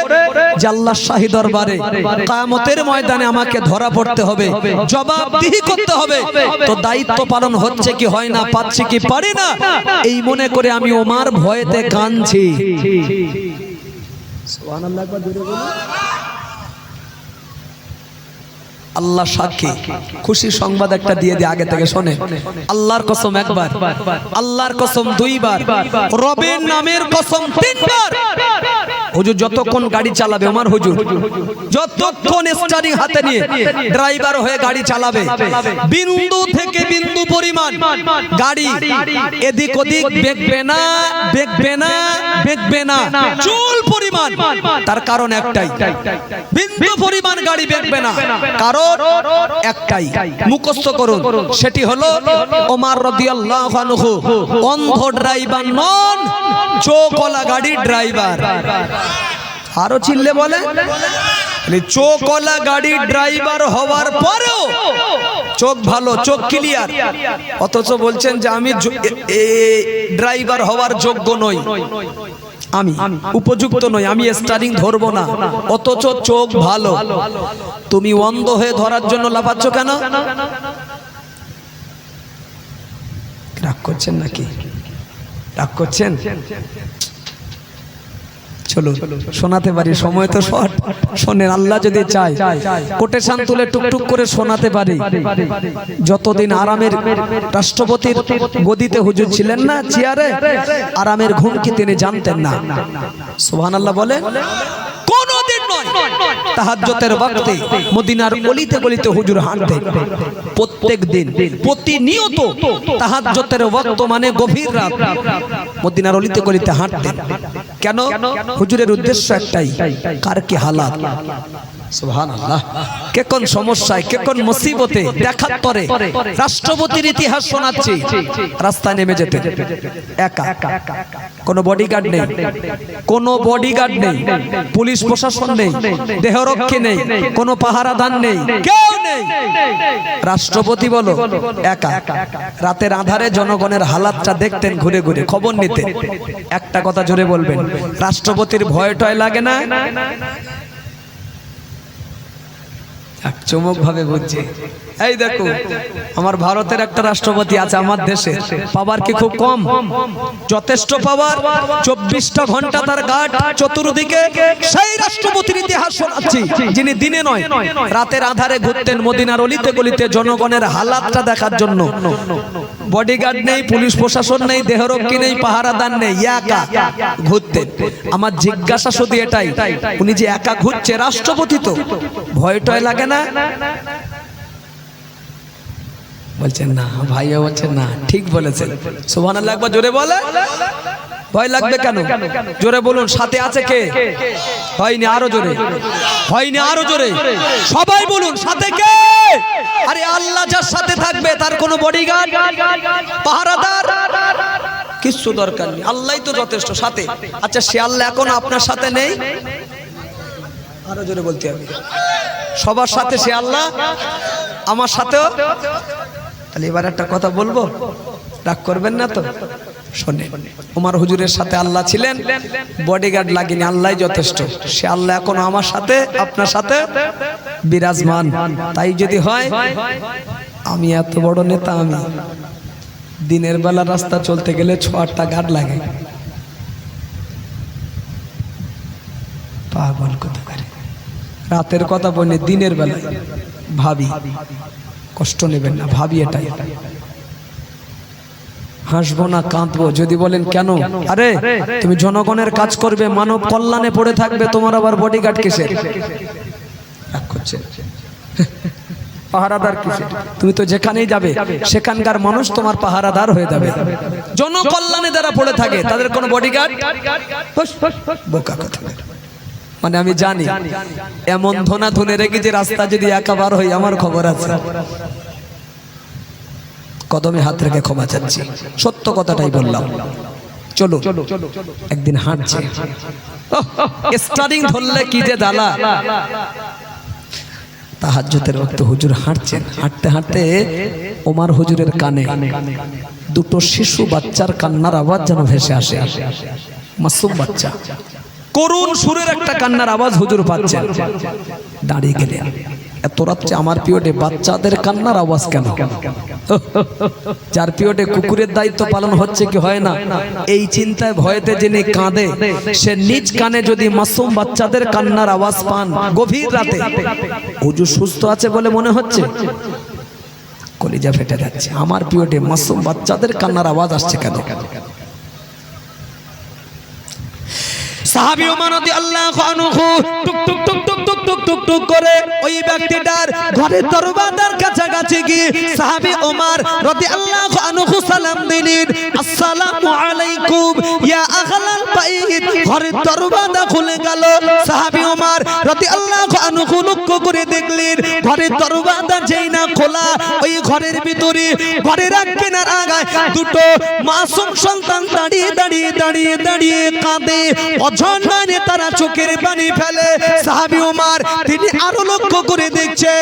যে আল্লাহর শাহী দরবারে কিয়ামতের ময়দানে আমাকে ধরা পড়তে হবে, জবাবদিহি করতে হবে। তো দায়িত্ব পালন হচ্ছে কি হয় না, পাচ্ছি কি পারি না, এই মনে করে আমি ওমর ভয়েতে কাঁদছি। সুবহানাল্লাহ, একবার জোরে বলুন। আল্লাহ সাক্ষী, খুশি সংবাদ একটা দিয়ে দিয়ে আগে থেকে শোনে। আল্লাহর কসম একবার, আল্লাহর কসম দুইবার, রবের নামের কসম তিনবার। হুজুর যতক্ষণ গাড়ি চালাবে, ওমর হুজুর যতক্ষণ স্টিয়ারিং হাতে নিয়ে ড্রাইভার হয়ে গাড়ি চালাবে, বিন্দু থেকে বিন্দু পরিমাণ গাড়ি এদিক ওদিক বেঁকবে না, বেঁকবে না, বেঁকবে না, চুল পরিমাণ। তার কারণ একটাই, বিন্দু পরিমাণ গাড়ি বেঁকবে না, কারণ একটাই, মুখস্থ করুন, সেটি হলো ওমর রাদিয়াল্লাহু আনহু অন্ধ ড্রাইভার নন, চোখওয়ালা গাড়ির ড্রাইভার। আরো চিল্লে বলে, চোখওয়ালা গাড়ির ড্রাইভার হওয়ার পরেও চোখ ভালো, চোখ ক্লিয়ার, অথচ বলছেন যে আমি ড্রাইভার হওয়ার যোগ্য নই, আমি উপযুক্ত নই, আমি স্টিয়ারিং ধরবো না, অথচ চোখ ভালো। তুমি অন্ধ হয়ে ধরার জন্য লাফাচ্ছ কেন? রাগ করছেন নাকি? রাগ করছেন? চলো শোনাতে পারি, সময় তো শর্ট, শোনেন। আল্লাহ যদি চায় কোটেশন তুলে টুকটুক করে শোনাতে পারি। যতদিন আরামের রাষ্ট্রপতির গদিতে হুজুর ছিলেন না চেয়ারে, আরামের ঘুম কি তিনি জানতেন না? সুবহানাল্লাহ বলেন। কোনদিন নয়, তাহাজ্জুদের ওয়াক্তে মদিনার গলিতে গলিতে হুজুর হাঁটতেন, প্রত্যেক দিন, প্রতিনিয়ত তাহাজ্জুদের ওয়াক্ত মানে গভীর রাত, মদিনার গলিতে গলিতে হাঁটতেন। কেন? হুজুরের উদ্দেশ্য একটাই, কার কি হালাত, সুবহানাল্লাহ, কে কোন সমস্যায়, কে কোন মুসিবতে, দেখার পরে রাষ্ট্রপতির ইতিহাস শোনাচ্ছি। রাস্তায় নেমে যেতে একা, কোনো বডিগার্ড নেই, কোনো বডিগার্ড নেই, পুলিশ প্রশাসন নেই, দেহরক্ষী নেই, কোনো পাহারাদার নেই, কেউ নেই। রাষ্ট্রপতি বলো একা, রাতের আধারে জনগণের হালাতটা দেখতেন, ঘুরে ঘুরে খবর নিতেন। একটা কথা জোরে বলবেন, রাষ্ট্রপতির ভয় টয় লাগে না? চমক ভাবে বুঝছে। এই দেখো, আমার ভারতের একটা রাষ্ট্রপতি আছে, আমার দেশে পাওয়ার কি খুব কম? যথেষ্ট পাওয়ার, 24টা ঘন্টা তার গার্ড চতুর্দিকে। সেই রাষ্ট্রপতির ইতিহাস শোনাচ্ছি, যিনি দিনে নয় রাতের আধারে ঘুরতেন মদিনার অলিতে গলিতে জনগণের হালাতটা দেখার জন্য। বডিগার্ড নেই, পুলিশ প্রশাসন নেই, দেহরক্ষী নেই, পাহারাদার নেই, একা ঘুরতেন। আমার জিজ্ঞাসা শুধু এটাই, উনি যে একা ঘুরছে, রাষ্ট্রপতি তো, ভয় টয় লাগে না? বলছেন না, ভাইও বলছেন না, ঠিক বলেছেন। সুবহানাল্লাহ, একবার জোরে বলে। ভয় লাগবে কেন? জোরে বলুন। সাথে আছে কে? হয়নি, আরো জোরে। হয়নি, আরো জোরে। সবাই বলুন, সাথে কে? আরে আল্লাহ যার সাথে থাকবে তার কোনো বডিগার্ড, পাহারাদার কিছু দরকার নেই, আল্লাহই তো যথেষ্ট সাথে। আচ্ছা, সে আল্লাহ এখন আপনার সাথে নেই? আরো জোরে বলতে হবে। সবার সাথে সে আল্লাহ, আমার সাথেও। তাহলে এবার একটা কথা বলবো, রাগ করবেন না তো? শোনেন, ওমর হুজুরের সাথে আল্লাহ ছিলেন, বডিগার্ড লাগেনি, আল্লাহই যথেষ্ট। সে আল্লাহ এখন আমার সাথে, আপনার সাথে বিরাজমান। তাই যদি হয়, আমি এত বড় নেতা, আমি দিনের বেলা রাস্তা চলতে গেলে 6-8টা গার্ড লাগে, পাগল কোথাকার। রাতের কথা বলে দিনের বেলায় ভাবি, কষ্ট নেবেন না, ভাবি এটাই। হাসবো না কাঁদবো যদি বলেন কেন? আরে তুমি জনগণের কাজ করবে, মানব কল্যাণে পড়ে থাকবে, তোমার আবার বডিগার্ড কিসের? রাগ করছে, পাহারাদার কিসের? তুমি তো যেখানেই যাবে সেখানকার মানুষ তোমার পাহারাদার হয়ে যাবে। জনকল্যাণে যারা পড়ে থাকে তাদের কোনো বডিগার্ড? বোকা কথা। মানে আমি জানি এমন ধনা ধনে রেখে যে রাস্তা যদি একাবার হই, আমার খবর আছে। কদমে হাত রেখে ক্ষমা চাচ্ছি, সত্য কথাটাই বললাম। চলো একদিন হাঁটছে, স্টারিং ধরলে কি যে জ্বালা। তাহাজ্জুদের ওয়াক্তে হুজুর হাঁটছেন, হাঁটতে হাঁটতে ওমর হুজুরের কানে দুটো শিশু বাচ্চার কান্নার আওয়াজ যেন ভেসে আসে। মাসুম বাচ্চা, করুণ সুরের একটা কান্নার আওয়াজ হুজুর পাচ্ছেন। দাঁড়িয়ে গেলেন, এত রাত্রে আমার পিরিয়ডে বাচ্চাদের কান্নার আওয়াজ কেন? যার পিরিয়ডে কুকুরের দায়িত্ব পালন হচ্ছে কি হয় না, এই চিন্তায় ভয়েতে যিনি কাঁদে, সে নিজ কানে যদি মাসুম বাচ্চাদের কান্নার আওয়াজ পান গভীর রাতে, হুজুর সুস্থ আছে বলে মনে হচ্ছে? কলিজা ফেটে যাচ্ছে, আমার পিরিয়ডে মাসুম বাচ্চাদের কান্নার আওয়াজ আসছে কেন? সাহাবী ওমর রাদিয়াল্লাহু আনহু টুক টুক টুক টুক টুক টুক টুক টুক করে ওই ব্যক্তিটার ঘরের দরজার কাছাকাছি গিয়ে সাহাবী ওমর রাদিয়াল্লাহু আনহু সালাম দিলেন, আসসালামু আলাইকুম ইয়া আহলাল বাইত। ঘরের দরজা খুলে গেল। সাহাবী ওমর রাদিয়াল্লাহু আনহু লক্ষ্য করে দেখলেন ঘরের দরজা যেই না খোলা, ওই ঘরের ভিতরে ঘরের এক কিনার আগায় দুটো মাসুম সন্তান দাঁড়িয়ে দাঁড়িয়ে দাঁড়িয়ে দাঁড়িয়ে কাঁদে। অঝরনায় তারা চোখের পানি ফেলে। সাহাবী ওমর তিনি আরো লক্ষ্য করে দেখছে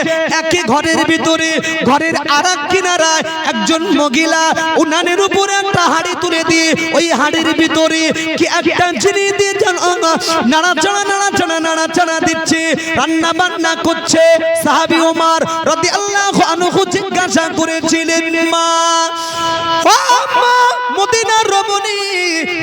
একই ঘরের ভিতরে ঘরের আরেক কিনারায় একজন মহিলা উনানের উপরে একটা হাড়ি তুলে দিয়ে ওই হাড়ির ভিতরে কি একটা জিনিস দিয়ে নাড়াচাড়া নাড়াচাড়া নাড়াচাড়া দিচ্ছে, রান্না বান্না করছে। সাহাবী ওমর রাদিয়াল্লাহু আনহু জিজ্ঞাসা করেছিলেন, মা ও মা মদিনার রমণী,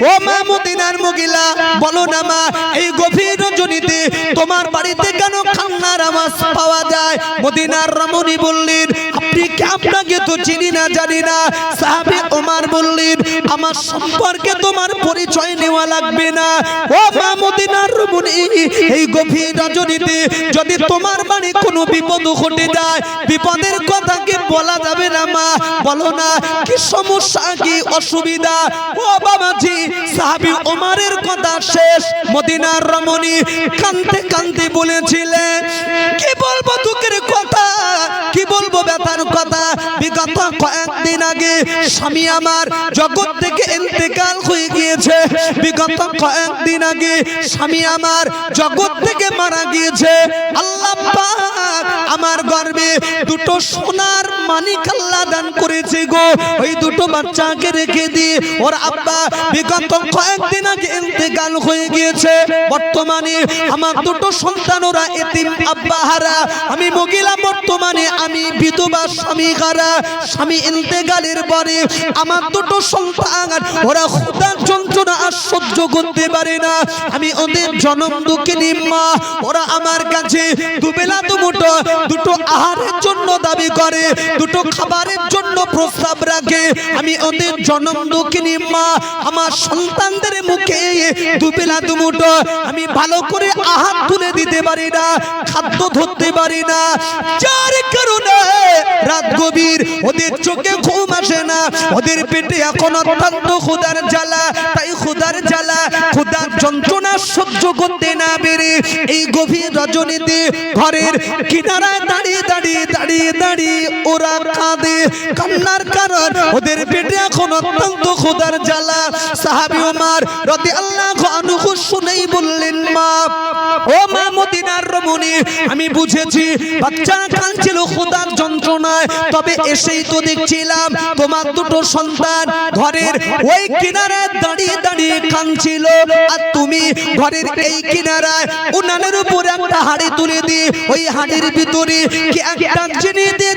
ও মা মদিনার মহিলা, বলো না মা এই গভীর রজনীতে তোমার বাড়িতে কেন কান্নার আওয়াজ পাওয়া যায়? মদিনার রমণী বললেন, আপনি কি, আপনাকে তো চিনি না জানি না। সাহাবী ওমর বললেন, আমার সম্পর্কে তোমার পরিচয় নেওয়া লাগবে না। ও মা মদিনার রমণী, এই গভীর রজনীতে যদি তোমার বাড়ি কোনো বিপদ ঘটে যায়, বিপদের কথা কি বলা যাবে না মা? বলো না কি সমস্যা, কি অসুবিধা? ও বাবাজি, সাহাবী ওমরের কথা শেষ, মদিনার রমণী কাঁদতে কাঁদতে বলেছিলেন, কি বলবো দুঃখের কথা, কি বলবো ব্যথার কথা। বিগত কয়েকদিন আগে স্বামী আমার জগৎ থেকে ইন্তেকাল হয়ে গিয়েছে। বিগত কয়েকদিন আগে স্বামী আমার জগৎ থেকে মারা গিয়েছে। আল্লাহ পাক আমার গর্ভে দুটো সোনার মানিক আল্লাহ দান করেছে গো। ওই দুটো বাচ্চাকে রেখে দিয়ে ওর আব্বা বিগত কয়েকদিন আগে ইন্তেকাল হয়ে গিয়েছে। বর্তমানে আমার দুটো সন্তান ওরা এতিম আব্বা হারা। আমি মহিলা, বর্তমানে আমি বিধবা স্বামী হারা। স্বামী ইন্তেকালের পরে আমার দুটো সন্তান ওরা ক্ষুধার যন্ত্রণা আর সহ্য করতে পারে না। আমি ওদের জনম দুঃখিনী মা। ওরা আমার কাছে দুবেলা দুমুঠো দুটো আহারের জন্য দাবি করে, দুটো খাবারের জন্য প্রস্তাব রাখে। আমি ওদের জনম দুঃখিনী মা। আমার সন্তানদের মুখে দুবেলা দুমুঠো আমি ভালো করে আহার তুলে দিতে পারি না, খাদ্য ধরতে পারি না, যার কারণে রাত গভীর ওদের চোখে ঘুম আসে না। ওদের পেটে এখন অত্যন্ত ক্ষুধার জ্বালা। তাই ক্ষুধার জ্বালা, ক্ষুধার যন্ত্রণা সহ্য করতে না পেরে এই গভীর রজনীতে ঘরের কিনারায় দাঁড়িয়ে দাঁড়িয়ে দাঁড়িয়ে দাঁড়িয়ে ওরা কাঁদে। কান্নার কারণ ওদের পেটে এখন অত্যন্ত ক্ষুধার জ্বালা। সাহাবী ওমর রাদিয়াল্লাহু আনহু শুনেই বললেন, মা ও মা মদিনার রমণী, আমি বুঝেছি বাচ্চারা কাঁদছিল ক্ষুধার যন্ত্রণায়, তবে এসেই তো দেখছিলাম তোমার দুটো সন্তান ঘরের ওই কিনারায় দাঁড়িয়ে দাঁড়িয়ে কাঁদছিল, আর তুমি ঘরের এই কিনারায় উনানের উপর একটা হাঁড়ি তুলে দিই, ওই হাঁড়ির ভিতরে কি একটা জিনিস দিয়ে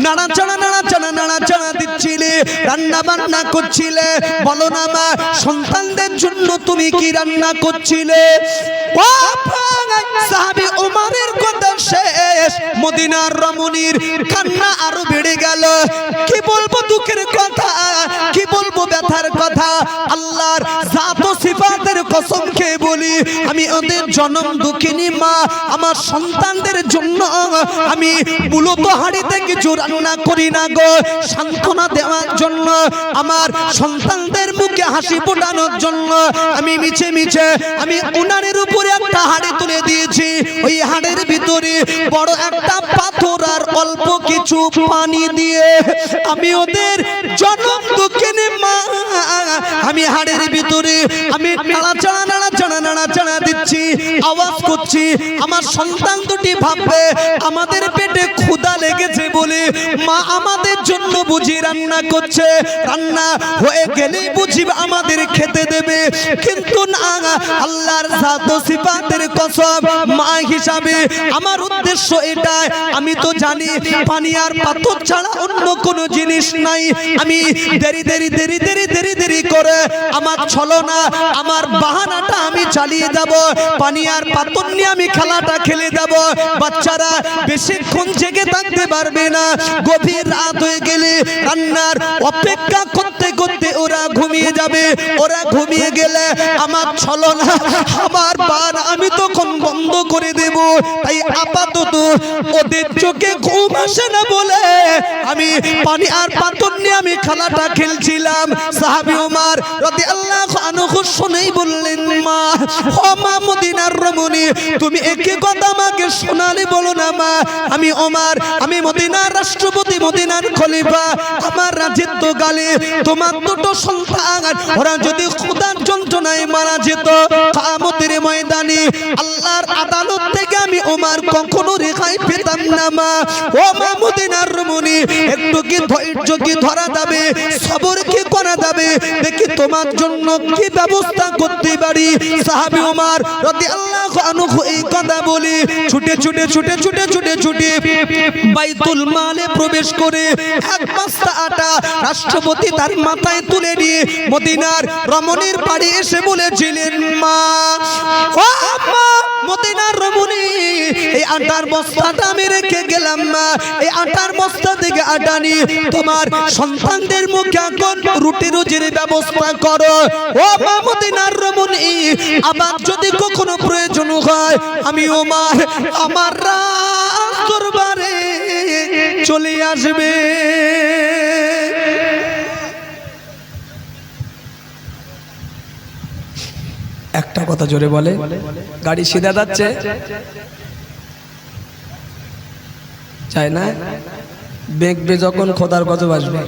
নাড়াচাড়া দিচ্ছিলে, রান্না বান্না করছিলে। বলো না মা, সন্তানদের জন্য তুমি কি রান্না করছিলে? ও সাহাবী ওমরের কথা শেষ, মদিনার রমণীর কান্না আরো বেড়ে গেল। কি বলবো দুঃখের কথা, কি বলবো ব্যথার কথা। আল্লাহর জাত ও সিফাতের কসম খেয়ে বলি, আমি ওদের জনম দুঃখিনী মা, আমার সন্তানদের জন্য আমি মূলত হাঁড়িতে কিছু রান্না করি না গো, সান্ত্বনা দেওয়ার জন্য, আমার সন্তানদের মুখে হাসি ফোটানোর জন্য আমি মিছে মিছে আমি উনানের উপরে একটা হাঁড়ি তুলে দিয়েছি। ওই হাঁড়ির ভিতরে বড় একটা পাথর আর অল্প কিছু পানি দিয়ে আমি ওদের জনম দুঃখিনী মা, আমি হাঁড়ির ভিতরে আমি নাড়াচাড়া দিচ্ছি, আওয়াজ করছি। আমার সন্তান দুটি ভাববে আমাদের পেটে ক্ষুধা লেগেছে বলে মা আমাদের জন্য বুঝি রান্না করছে, রান্না হয়ে গেলেই বুঝি আমাদের খেতে দেবে। কিন্তু না, আল্লাহর জাত ও সিফাতের কসম, মা হিসাবে আমার উদ্দেশ্য এটাই, আমি তো জানি পানি আর পাথর ছাড়া অন্য কোনো জিনিস নাই। আমি দেরি করে আমার ছলনা, আমার বাহানাটা আমি চালিয়ে যাব, পানি আর পাথর নিয়ে আমি খেলাটা খেলে যাব। বাচ্চারা বেশিক্ষণ জেগে থাকতে পারবে না, গভীর রাত হয়ে গেলে রান্নার অপেক্ষা করতে করতে ওরা ঘুমিয়ে যাবে। ওরা ঘুমিয়ে গেলে আমার ছলনা, আমার বান আমি তখন বন্ধ করে দেব। তাই আপাতত ওদের চোখে ঘুম আসে না বলে আমি পানি আর পাথর নিয়ে আমি খেলাটা খেলছিলাম। সাহাবী ওমর রাদিয়াল্লাহু আনহু শুনেই বললেন, মা, ও মা মদিনার রমণী, তুমি একই কথা আমাকে শোনালে বলো না মা, আমি ওমর, আমি মদিনার রাষ্ট্রপতি, মদিনার খলিফা, আমার রাজত্ব গালে তোমার দুটো সন্তান ওরা যদি ক্ষুধার যন্ত্রণায় মারা যেত কিয়ামতের ময়দানে আল্লাহর আদালত থেকে আমি ওমর কখনো রেহাই পেতাম না মা। ও মা মদিনার রমণী, একটু কি ধৈর্য কি ধরা যাবে, সবর কি করা যাবে, দেখি তোমার জন্য কি ব্যবস্থা করতে পারি। সাহাবী ওমর রাদিয়াল্লাহু আনহু এই কথা বলে ছুটে বাইতুল মালে প্রবেশ করে এক বস্তা আটা রাষ্ট্রপতি তার মাথায় তুলে নিয়ে মদিনার রমণীর বাড়ি এসে বলেছিলেন, মা, ও মা মদিনার রমণী, এই আটার বস্তাটা আমি রেখে গেলাম মা, এই আটার বস্তা থেকে আটা নিয়ে তোমার সন্তানদের মুখে এখন রুটি রুজির ব্যবস্থা করো। ও মা মদিনার রমণী, আবার যদি কখনো প্রয়োজন হয় আমি ওমর আমার রাজ দরবারে চলে আসবে। একটা কথা জোরে বলে, গাড়ি সিধা যাচ্ছে চাই না, বেঁকবে যখন খোদার গজব আসবে।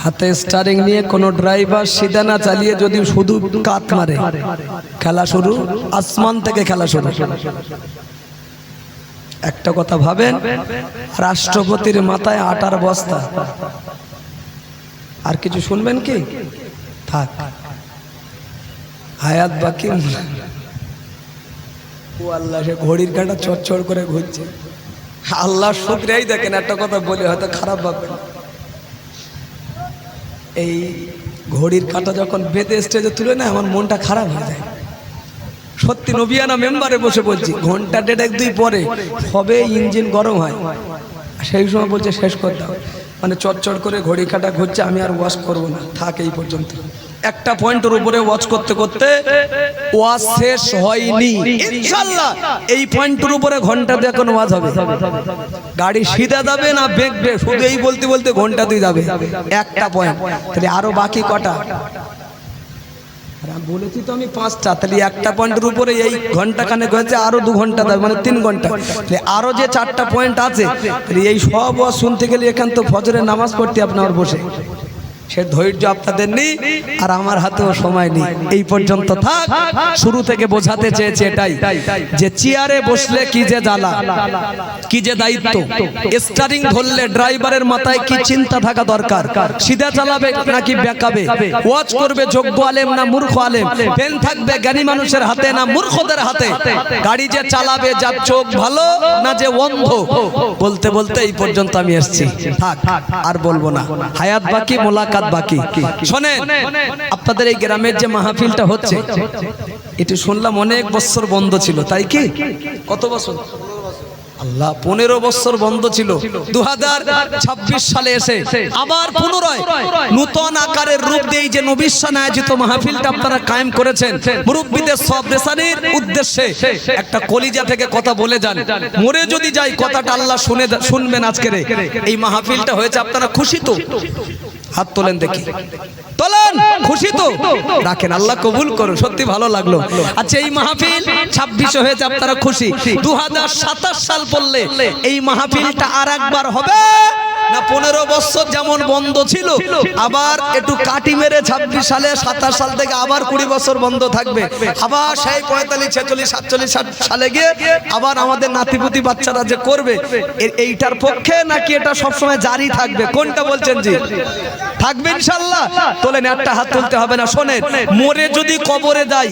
হাতে স্টারিং নিয়ে কোনো ড্রাইভার সিধা না চালিয়ে যদি শুধু কাত মারে, খেলা শুরু, আসমান থেকে খেলা শুরু। একটা কথা ভাবেন, রাষ্ট্রপতির মাথায় আটার বস্তা, আর কিছু শুনবেন কি? থাক, হায়াত বাকি। ও আল্লাহ, সে ঘড়ির কাঁটা চড়চড় করে ঘুরছে। আল্লাহ শুকরিয়াই দেখেন, একটা কথা বলে হয়তো খারাপ ভাববেন, এই ঘড়ির কাঁটা যখন বেঁধে স্টেজে তুলে না, আমার মনটা খারাপ হয়ে যায়। সত্যি নবিয়ানা মেম্বারে বসে বলছি, ঘন্টা দেড় এক দুই পরে হবে ইঞ্জিন গরম হয়, সেই সময় বলছে শেষ করে দাও, মানে চটচট করে ঘড়ি কাঁটা ঘুরছে, আমি আর ওয়াশ করবো না, থাক এই পর্যন্ত। একটা পয়েন্টের উপরে ওয়াচ করতে করতে ওয়াজ শেষ হয়নি, ইনশাআল্লাহ এই পয়েন্টের উপরে ঘন্টা দিয়ে এখন ওয়াজ হবে। গাড়ি সিধা যাবে না বেঁকবে, শুধু এই বলতে বলতে ঘন্টা দিয়ে যাবে। একটা পয়েন্ট, তাহলে আরো বাকি কটা? বলেছি তো আমি 5টা, তাহলে একটা পয়েন্টের উপরে এই ঘন্টা খানেক হয়েছে, আরো 2 ঘন্টা যাবে, মানে 3 ঘন্টা। তাহলে আরো যে 4টা পয়েন্ট আছে, তাহলে এই সব ওয়াজ শুনতে গেলে এখান তো ফজরের নামাজ পড়তে আপনার বসে সে ধৈর্য আপনাদের নেই আর আমার হাতেও সময় নেই। এই পর্যন্ত থাক। শুরু থেকে বোঝাতে চেয়েছে এটাই যে চেয়ারে বসলে কি যে জ্বালা, কি যে দায়িত্ব। স্টারিং ধরলে ড্রাইভারের মাথায় কি চিন্তা থাকা দরকার, সিধা চালাবে নাকি বেঁকাবে, ওয়াচ করবে যোগ্য আলেম না মূর্খ আলেম, পেন থাকবে জ্ঞানী মানুষের হাতে না মূর্খদের হাতে, গাড়ি যে চালাবে যার চোখ ভালো না যে অন্ধ। বলতে বলতে এই পর্যন্ত আমি এসেছি, থাক আর বলবো না। হায়াত বাকি, মোলাকাত বাকি। শোনেন, আপনাদের এই গ্রামের যে মাহফিলটা হচ্ছে, এটি শুনলাম অনেক বছর বন্ধ ছিল, তাই কি? কত বছর? আল্লাহ, 15 বছর বন্ধ ছিল। 2026 সালে এসে আবার পুনরায় নতুন আকারের রূপ দিয়ে যে নবীর শানে আয়োজিত মাহফিলটা আপনারা কায়েম করেছেন, মুরব্বিদের সব রেসানির উদ্দেশ্যে একটা কলিজা থেকে কথা বলে যান। মরে যদি যাই কথাটা আল্লাহ শুনবেন। আজকের এই মাহফিলটা হয়েছে, আপনারা খুশি তো? হাত তোলেন দেখি, তোলেন। খুশি তো? রাখেন, আল্লাহ কবুল করুন। সত্যি ভালো লাগলো। আচ্ছা, এই মাহফিল 26 হয়েছে, আপনারা খুশি? 2027 সাল পড়লে এই মাহফিলটা আর একবার হবে না? 15 বছর যেমন বন্ধ ছিল, আবার একটু কাটি মেরে 26 সালে 27 সাল থেকে আবার 20 বছর বন্ধ থাকবে। আবার সেই 45, 46, 47 সালে গিয়ে আবার আমাদের নাতিপুতি বাচ্চারা যে করবে, এইটার পক্ষে নাকি এটা সবসময় জারি থাকবে? কোনটা বলছেন জি? থাকবে ইনশাআল্লাহ। তোলেন, একটা হাত তুলতে হবে না। শোনেন, মরে যদি কবরে যাই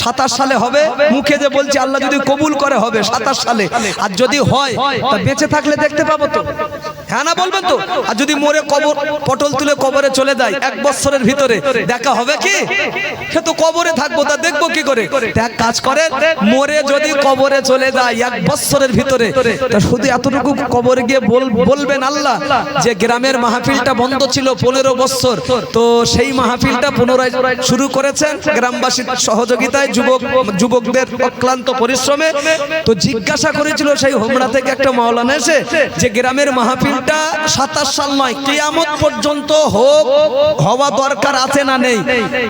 27 সালে হবে, মুখে যে বলছি আল্লাহ যদি কবুল করে হবে 27 সালে, আর যদি হয় তা বেঁচে থাকলে দেখতে পাবো তো? হ্যাঁ না বলবেন তো? আর যদি মরে কবর পটল তুলে কবরে চলে যায় 1 বছরের ভিতরে, দেখা হবে কি? সে তো কবরে থাকবো, তা দেখবো কি করে? এক কাজ করে, মরে যদি কবরে চলে যায় 1 বছরের ভিতরে, তা শুধু এতটুকু কবরে গিয়ে বলবেন আল্লাহ যে গ্রামের মাহফিলটা বন্ধ ছিল 15 বছর, তো সেই মাহফিলটা পুনরায় শুরু করেছেন গ্রামবাসীর সহযোগিতায়, যুবকদের অক্লান্ত পরিশ্রমে। তো জিজ্ঞাসা করেছিল সেই হোমরা থেকে একটা মাওলানা এসে যে গ্রামের মাহফিলটা 27 সাল নয়, কিয়ামত পর্যন্ত হওয়া দরকার আছে না নেই?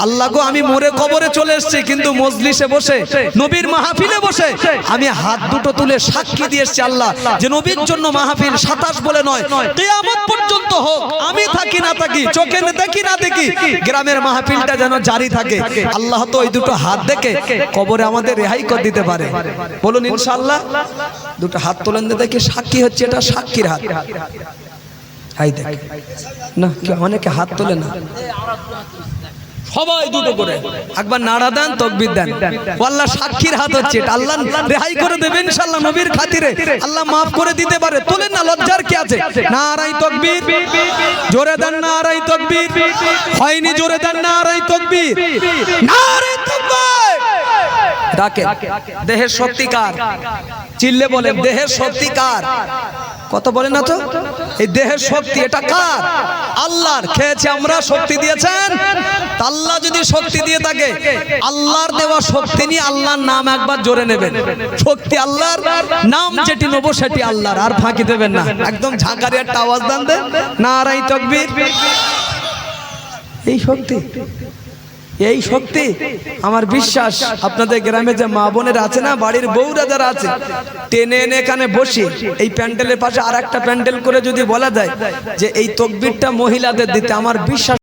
আল্লাহ গো, আমি মরে কবরে চলে এসেছি, কিন্তু মজলিসে বসে নবীর মাহফিলে বসে আমি হাত দুটো তুলে সাক্ষী দিয়ে এসেছি আল্লাহ যে নবীর জন্য মাহফিল 27 বলে নয়, কিয়ামত পর্যন্ত হোক, আমি থাকি না থাকি, চোখে দেখি না দেখি, গ্রামের মাহফিলটা যেন জারি থাকে। আল্লাহ তো ওই দুটো হাত দেখে কবরে আমাদের রেহাই করে দিতে পারে। বলুন ইনশাআল্লাহ। দুটো হাত তোলেন দেখি, সাক্ষী হচ্ছে, এটা সাক্ষীর হাত। হাই দেখ না, অনেকে হাত তোলে না, সবাই দুটো করে একবার নাড়া দেন, তাকবীর দেন। আল্লাহ সাক্ষীর হাত হচ্ছে, এটা আল্লাহ রেহাই করে দেবে ইনশাআল্লাহ, নবীর খাতিরে আল্লাহ মাফ করে দিতে পারে। তোলেন না, লজ্জার কি আছে? নারায়ে তাকবীর, জোরে দেন নারায়ে তাকবীর। হয়নি, জোরে দেন নারায়ে তাকবীর, নারায়ে তাকবীর। ডাকে, দেহের শক্তিকার, চিল্লে বলেন দেহের শক্তিকার। কত বলে না তো? এই দেহের শক্তি এটা কার? আল্লাহর। খেয়েছে আমরা, শক্তি দিয়েছেন আল্লাহ। যদি শক্তি দিয়ে থাকে, আল্লাহর দেওয়া শক্তি নিয়ে আল্লাহর নাম একবার জোরে নেবেন। শক্তি আল্লাহর, নাম যেটি নেবো সেটি আল্লাহর, আর ফাঁকি দেবেন না। একদম ঝাঁকারি একটা আওয়াজ দেন, নারায়ে তাকবীর। এই শক্তি, এই শক্তি আমার বিশ্বাস আপনাদের গ্রামে যে মা বোনেরা আছে না, বাড়ির বউরা যারা আছে, টেনে এনে এখানে বসে এই প্যান্ডেলের পাশে আর একটা প্যান্ডেল করে যদি বলা যায় যে এই তাকবীরটা মহিলাদের দিতে, আমার বিশ্বাস